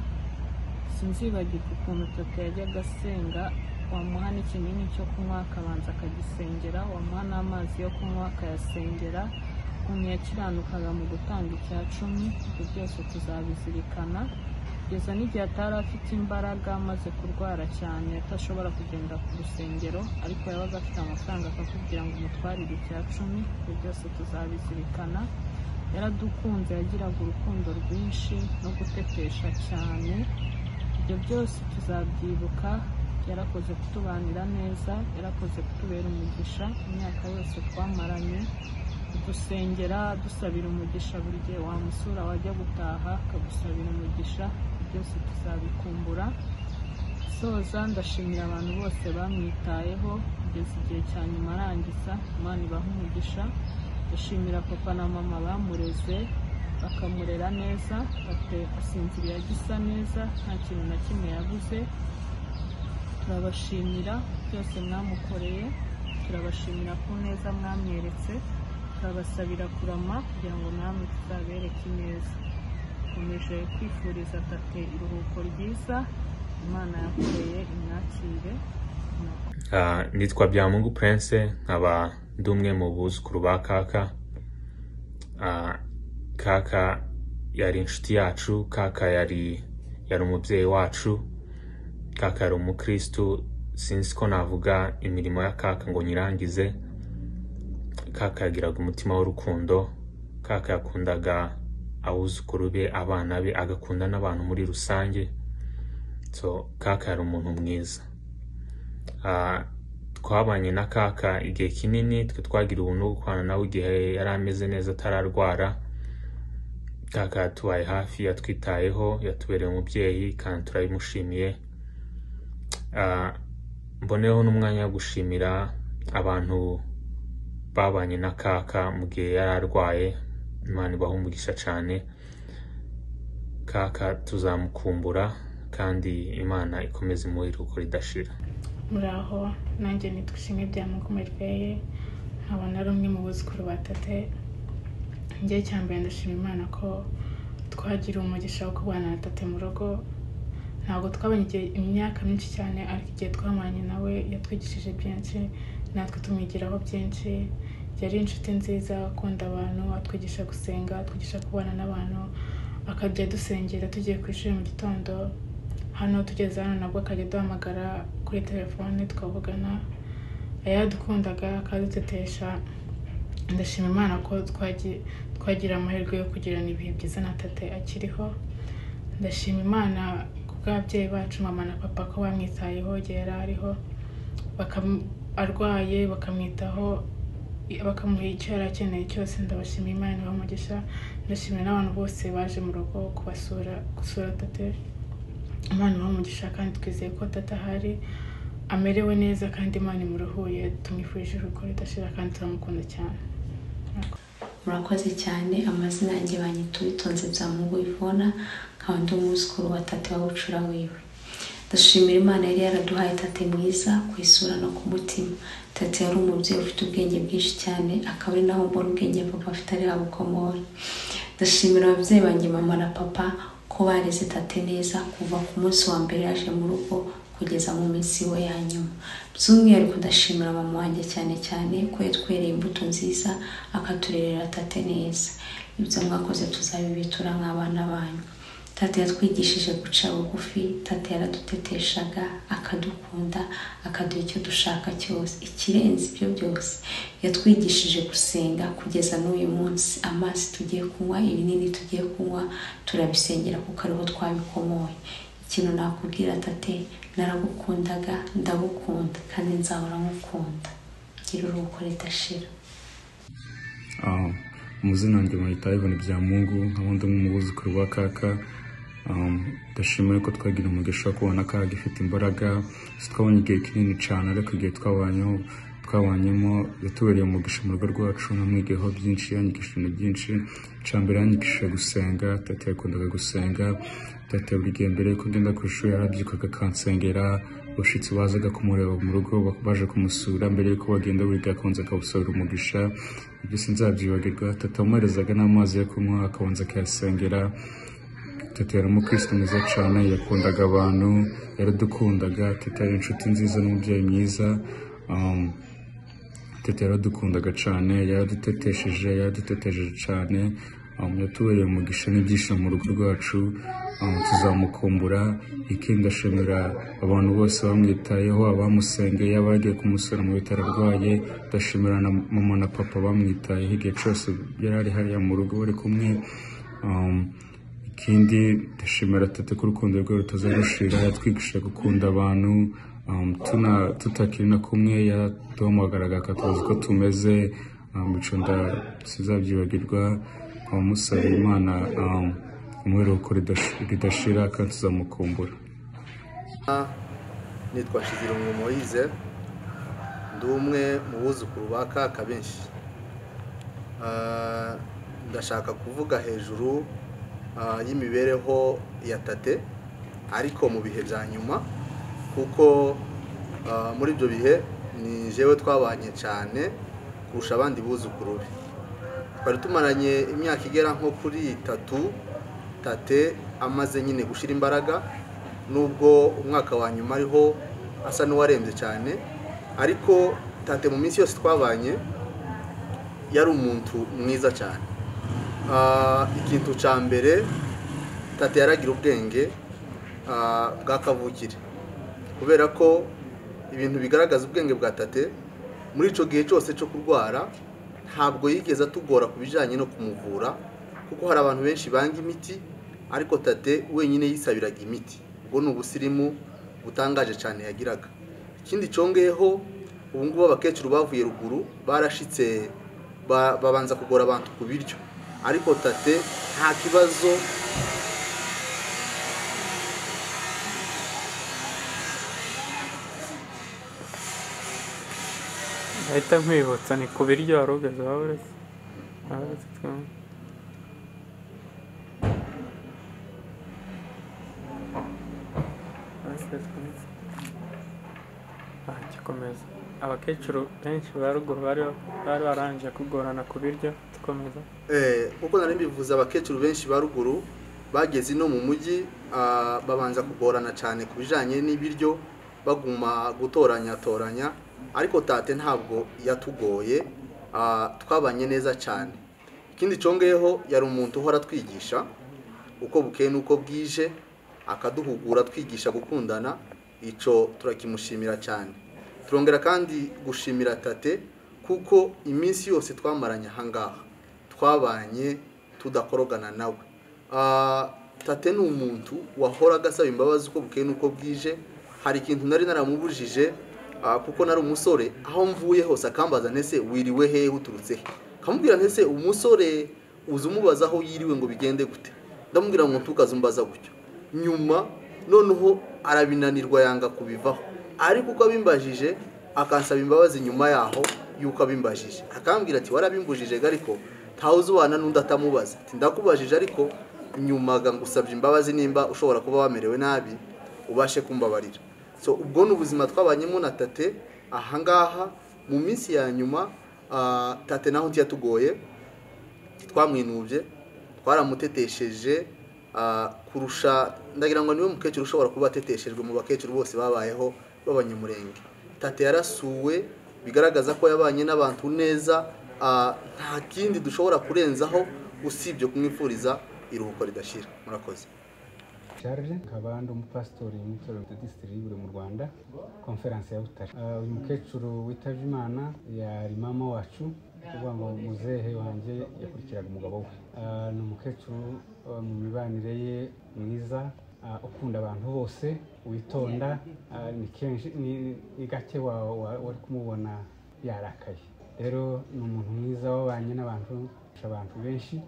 sinzibagirwa ukuntu tata yajyaga asenga, wamuha n'ikinini cyo kunywa akabanza akagisengera, wamuha n'amazi yo kunywa akayasengera, ukuntu yakiranukaga mu gutanga icya cumi. Ibyo byose tuzabizirikana kugeza n'igihe atari afite imbaraga, amaze kurwara cyane atashobora kugenda ku rusengero, ariko yabaga afite amafaranga akakubwira ngo umutwarire icya cumi. Ibyo byose tuzabizirikana. Yaradukunze, yagiraga urukundo rwinshi no gutetesha cyane. Ibyo byose tuzabyibuka. Yarakoze kutubanira neza, yarakoze kutubera umugisha imyaka yose twamaranye, kudusengera dusabira umugisha. Buri gihe wamusura wajya gutaha akagusabira umugisha. Byose tuzabikumbura. Soza ndashimira abantu bose bamwitayeho kugeza igihe cya nyuma arangiza. Imana ibaha umugisha. Ndashimira papa na mama bamureze bakamurera neza, asinziriye agisa neza, nta kintu na kimwe yabuze. Turabashimira byose mwamukoreye, turabashimira ku neza mwamweretse, turabasabira kurama kugira ngo namwe tuzabereke ineza. Dukomeje kwifuriza tate iruhuko ryiza, Imana yakoreye imwakire. Nitwa Byamungu Prince, nkaba ndi umwe mu buzukuru ba kaka. Kaka yari inshuti yacu, kaka yari umubyeyi wacu, kaka yari umukristu. Sinzi ko navuga imirimo ya kaka ngo nyirangize. Kaka yagiraga umutima w'urukundo, kaka yakundaga abuzukuru be, abana be, agakunda n'abantu muri rusange. So kaka yari umuntu mwiza. Twabanye na kaka igihe kinini, twe twagira ubuntu bwo kubana nawe igihe yari ameze neza atararwara. Kaka yatubaye hafi, yatwitayeho, yatubereye umubyeyi kandi turabimushimiye. Mboneyeho n'umwanya wo gushimira abantu babanye na kaka mu gihe yari arwaye. Imana ibaha umugisha cyane. Kaka tuzamukumbura kandi Imana ikomeze imuhe iruhuko ridashira. Muraho, nanjye nitwa Ishimwe Byamungu Merveille, nkaba nari umwe mu buzukuru ba tate. Njye cyambere ndashima Imana ko twagira umugisha wo kubana na tate mu rugo. Ntabwo twabanye imyaka myinshi cyane, ariko igihe twamanye nawe yatwigishije byinshi, natwe tumwigiraho byinshi. Yari inshuti nziza, akunda abantu, atwigisha gusenga, atwigisha kubana n'abantu, akajya dusengera tugiye ku ishuri mu gitondo. Hano tugeze hano nabwo akajya duhamagara kuri telefone tukavugana. Yadukundaga, akadutetesha. Ndashima Imana ko twagira amahirwe yo kugirana ibihe byiza na tate akiriho. Ndashima Imana kubw'ababyeyi bacu, mama na papa, ko bamwitayeho igihe yari ariho, arwaye bakamwitaho, bakamuha icyo yari akeneye cyose. Ndabashima Imana ibaha umugisha. Ndashimira n'abantu bose baje mu rugo gusura tate. Imana ibaha umugisha kandi twizeye ko tate ahari amerewe neza kandi Imana imuruhuye. Tumwifurije iruhuko ridashira kandi turamukunda cyane. Murakoze cyane. Amazina yanjye banyita Uwitonze Byamungu Ivona, nkaba ndi umwuzukuru wa tate wa bucura wiwe. Ndashimira Imana yari yaraduhaye tate mwiza ku isura no ku mutima. Tate yari umubyeyi ufite ubwenge bwinshi cyane, akaba ari naho mbona ubwenge papa afite ari habukomora. Ndashimira ababyeyi banjye, mama na papa, ko bareze tate neza kuva ku munsi wa mbere yaje mu rugo kugeza mu minsi we ya nyuma. By'umwihariko ndashimira mama wanjye cyane cyane ko yatwereye imbuto nziza, akaturerera tate neza. Ibyo mwakoze tuzabibitura nk'abana banyu. Tate yatwigishije guca bugufi, tate yaraduteteshaga, akadukunda, akaduha icyo dushaka cyose. Ikirenze ibyo byose, yatwigishije gusenga kugeza n'uyu munsi. Amazi tugiye kunywa, ibinini tugiye kunywa, turabisengera kuko ariho twabikomoye. Ikintu nakubwira tate, naragukundaga, ndagukunda kandi nzahora ngukunda. Gira uruhuko ridashira. Amazina yanjye banyita Ivan Byamungu, nkaba ndi umwe mu buzukuru ba kaka. Ndashimira ko twagira umugisha wo kubona kaka gifite imbaraga. Twabonye igihe kinini cyane, ariko igihe twabanyemo yatubereye umugisha mu rugo rwacu. Namwigiyeho byinshi, yanyigishije ibintu byinshi. Icyambere yanyigishije gusenga. Tate yakundaga gusenga. Tate buri gihe mbere yuko ngenda ku ishuri yarabyukaga akansengera. Abashitsi bazaga kumureba mu rugo baje kumusura, mbere yuko bagenda wiga akunze akabusabira umugisha. Ibyo sinzabyibagirwa. Tate wamuherezaga n'amazi yo kunywa, akabanza akayasengera. Tete yari umukristo mwiza cyane, yakundaga abantu, yaradukundaga. Tete yari inshuti nziza n'umubyeyi mwiza. Tete yaradukundaga cyane, yaradutetesheje cyane. Yatubereye umugisha n'ibyishimo mu rugo rwacu. Tuzamukumbura. Ikindi ndashimira abantu bose bamwitayeho, abamusengeye, abagiye kumusura mu bitaro arwaye. Ndashimira na mama na papa bamwitayeho igihe cyose yari ari hariya mu rugo bari kumwe. Ikindi ndashimira Tete ko urukundo rwe rutazarushira, yatwigishije gukunda abantu. Tutakiri na kumwe yaduhamagaraga akatubaza uko tumeze. Mico sizabyibagirwa. Abamusaba Imana umuheruko ridashira kandi tuzamukumbura. Nitwa Shizirungu Moise, ndi umwe mu buzukuru ba kaka benshi. Ndashaka kuvuga hejuru y'imibereho ya Tate ariko mu bihe bya nyuma, kuko muri ibyo bihe ni jewe twabanye cyane kurusha abandi buzukuru be. Twari tumaranye imyaka igera nko kuri 3 Tate amaze nyine gushira imbaraga, nubwo umwaka wa nyuma ariho asa n'uwarembye cyane, ariko Tate mu minsi yose twabanye yari umuntu mwiza cyane. Ikintu cya mbere, Tate yaragira ubwenge bwa kavukire, kubera ko ibintu bigaragaza ubwenge bwa Tate muri ico gihe cyose cyo kurwara ntabwo yigeze atugora kubijanye no kumuvura, kuko hari abantu benshi banga imiti ariko Tate wenyine yisabiraga imiti. Ubwo ni ubusirimu butangaje cyane yagiraga. Ikindi congeyeho, ubu ngubu abakecuru bavuye ruguru barashitse babanza kugora abantu ku biryo, ariko Tate nta kibazo. ahita nkwibutsa ni ku biryo wari ugeze waburetse gikomeza. Abakecuru benshi ba ruguru bari baranje kugorana ku biryo. Tukomeza. Kuko nari mbivuze, abakecuru benshi ba ruguru bageze no mu mujyi babanza kugorana cyane ku bijanye n'ibiryo, baguma gutoranya, ariko Tate ntabwo yatugoye. Twabanye neza cyane. Ikindi congeyeho, yari umuntu uhora twigisha uko bukeye nuko bwije, akaduhugura twigisha gukundana. Ico turakimushimira cyane. Turongera kandi gushimira Tate kuko iminsi yose twamaranye ahangaha twabanye tudakorogana nawe. Tate ni umuntu wahoraga asaba imbabazi uko bukeye nuko bwije. Hari ikintu nari naramubujije, kuko nari umusore, aho mvuye hose akambaza ntese wiriwe hehe uturutse he. Kamubwira ntese umusore uzumubaza aho yiriwe ngo bigende gute. Ndamubwira ngo ntukazumbaza gutyo. Nyuma noneho arabinanirwa yanga kubivaho, ariko uko abimbajije akansaba imbabazi nyuma yaho yuko abimbajije. Akambwira ati warabimbujije ariko ntawuzi ubana n'undi atamubaza. Ati ndakubajije ariko nyuma ngusabye imbabazi, nimba ushobora kuba wamerewe nabi ubashe kumbabarira. So ubwo n'ubuzima twabanyemo na Tate ahangaha mu minsi ya nyuma. Tate naho ntiyatugoye, twamwinubye, twaramutetesheje kurusha. Ndagira ngo niwe mukecuru ushobora kuba ateteshejwe mu bakecuru bose babayeho b'abanyamurenge. Tate yarasuwe, bigaragaza ko yabanye n'abantu neza. Nta kindi dushobora kurenzaho usibye kumwifuriza iruhuko ridashira. Murakoze. Charles nkaba ndi umupasitori mu itorero rya District Libre mu Rwanda, konferanse ya Butare. Uyu mukecuru witavye Imana yari mama wacu, kuvuga ngo muzehe wanje yakurikiraga umugabo we. Ni umukecuru mu mibanire ye mwiza, ukunda abantu bose, witonda. Ni kenshi ni gake wari kumubona yarakaye. Rero ni umuntu mwiza wabanye n'abantu benshi.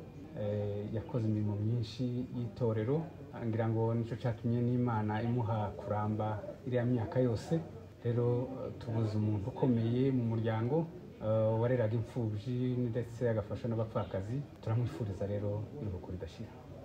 Yakoze imirimo myinshi y'itorero, ngira ngo nico cyatumye n'Imana imuha kuramba iriya myaka yose. Rero tubuze umuntu ukomeye mu muryango, wareraga imfubyi ndetse agafasha n'abapfakazi. Turamwifuriza rero iruhuko ridashira.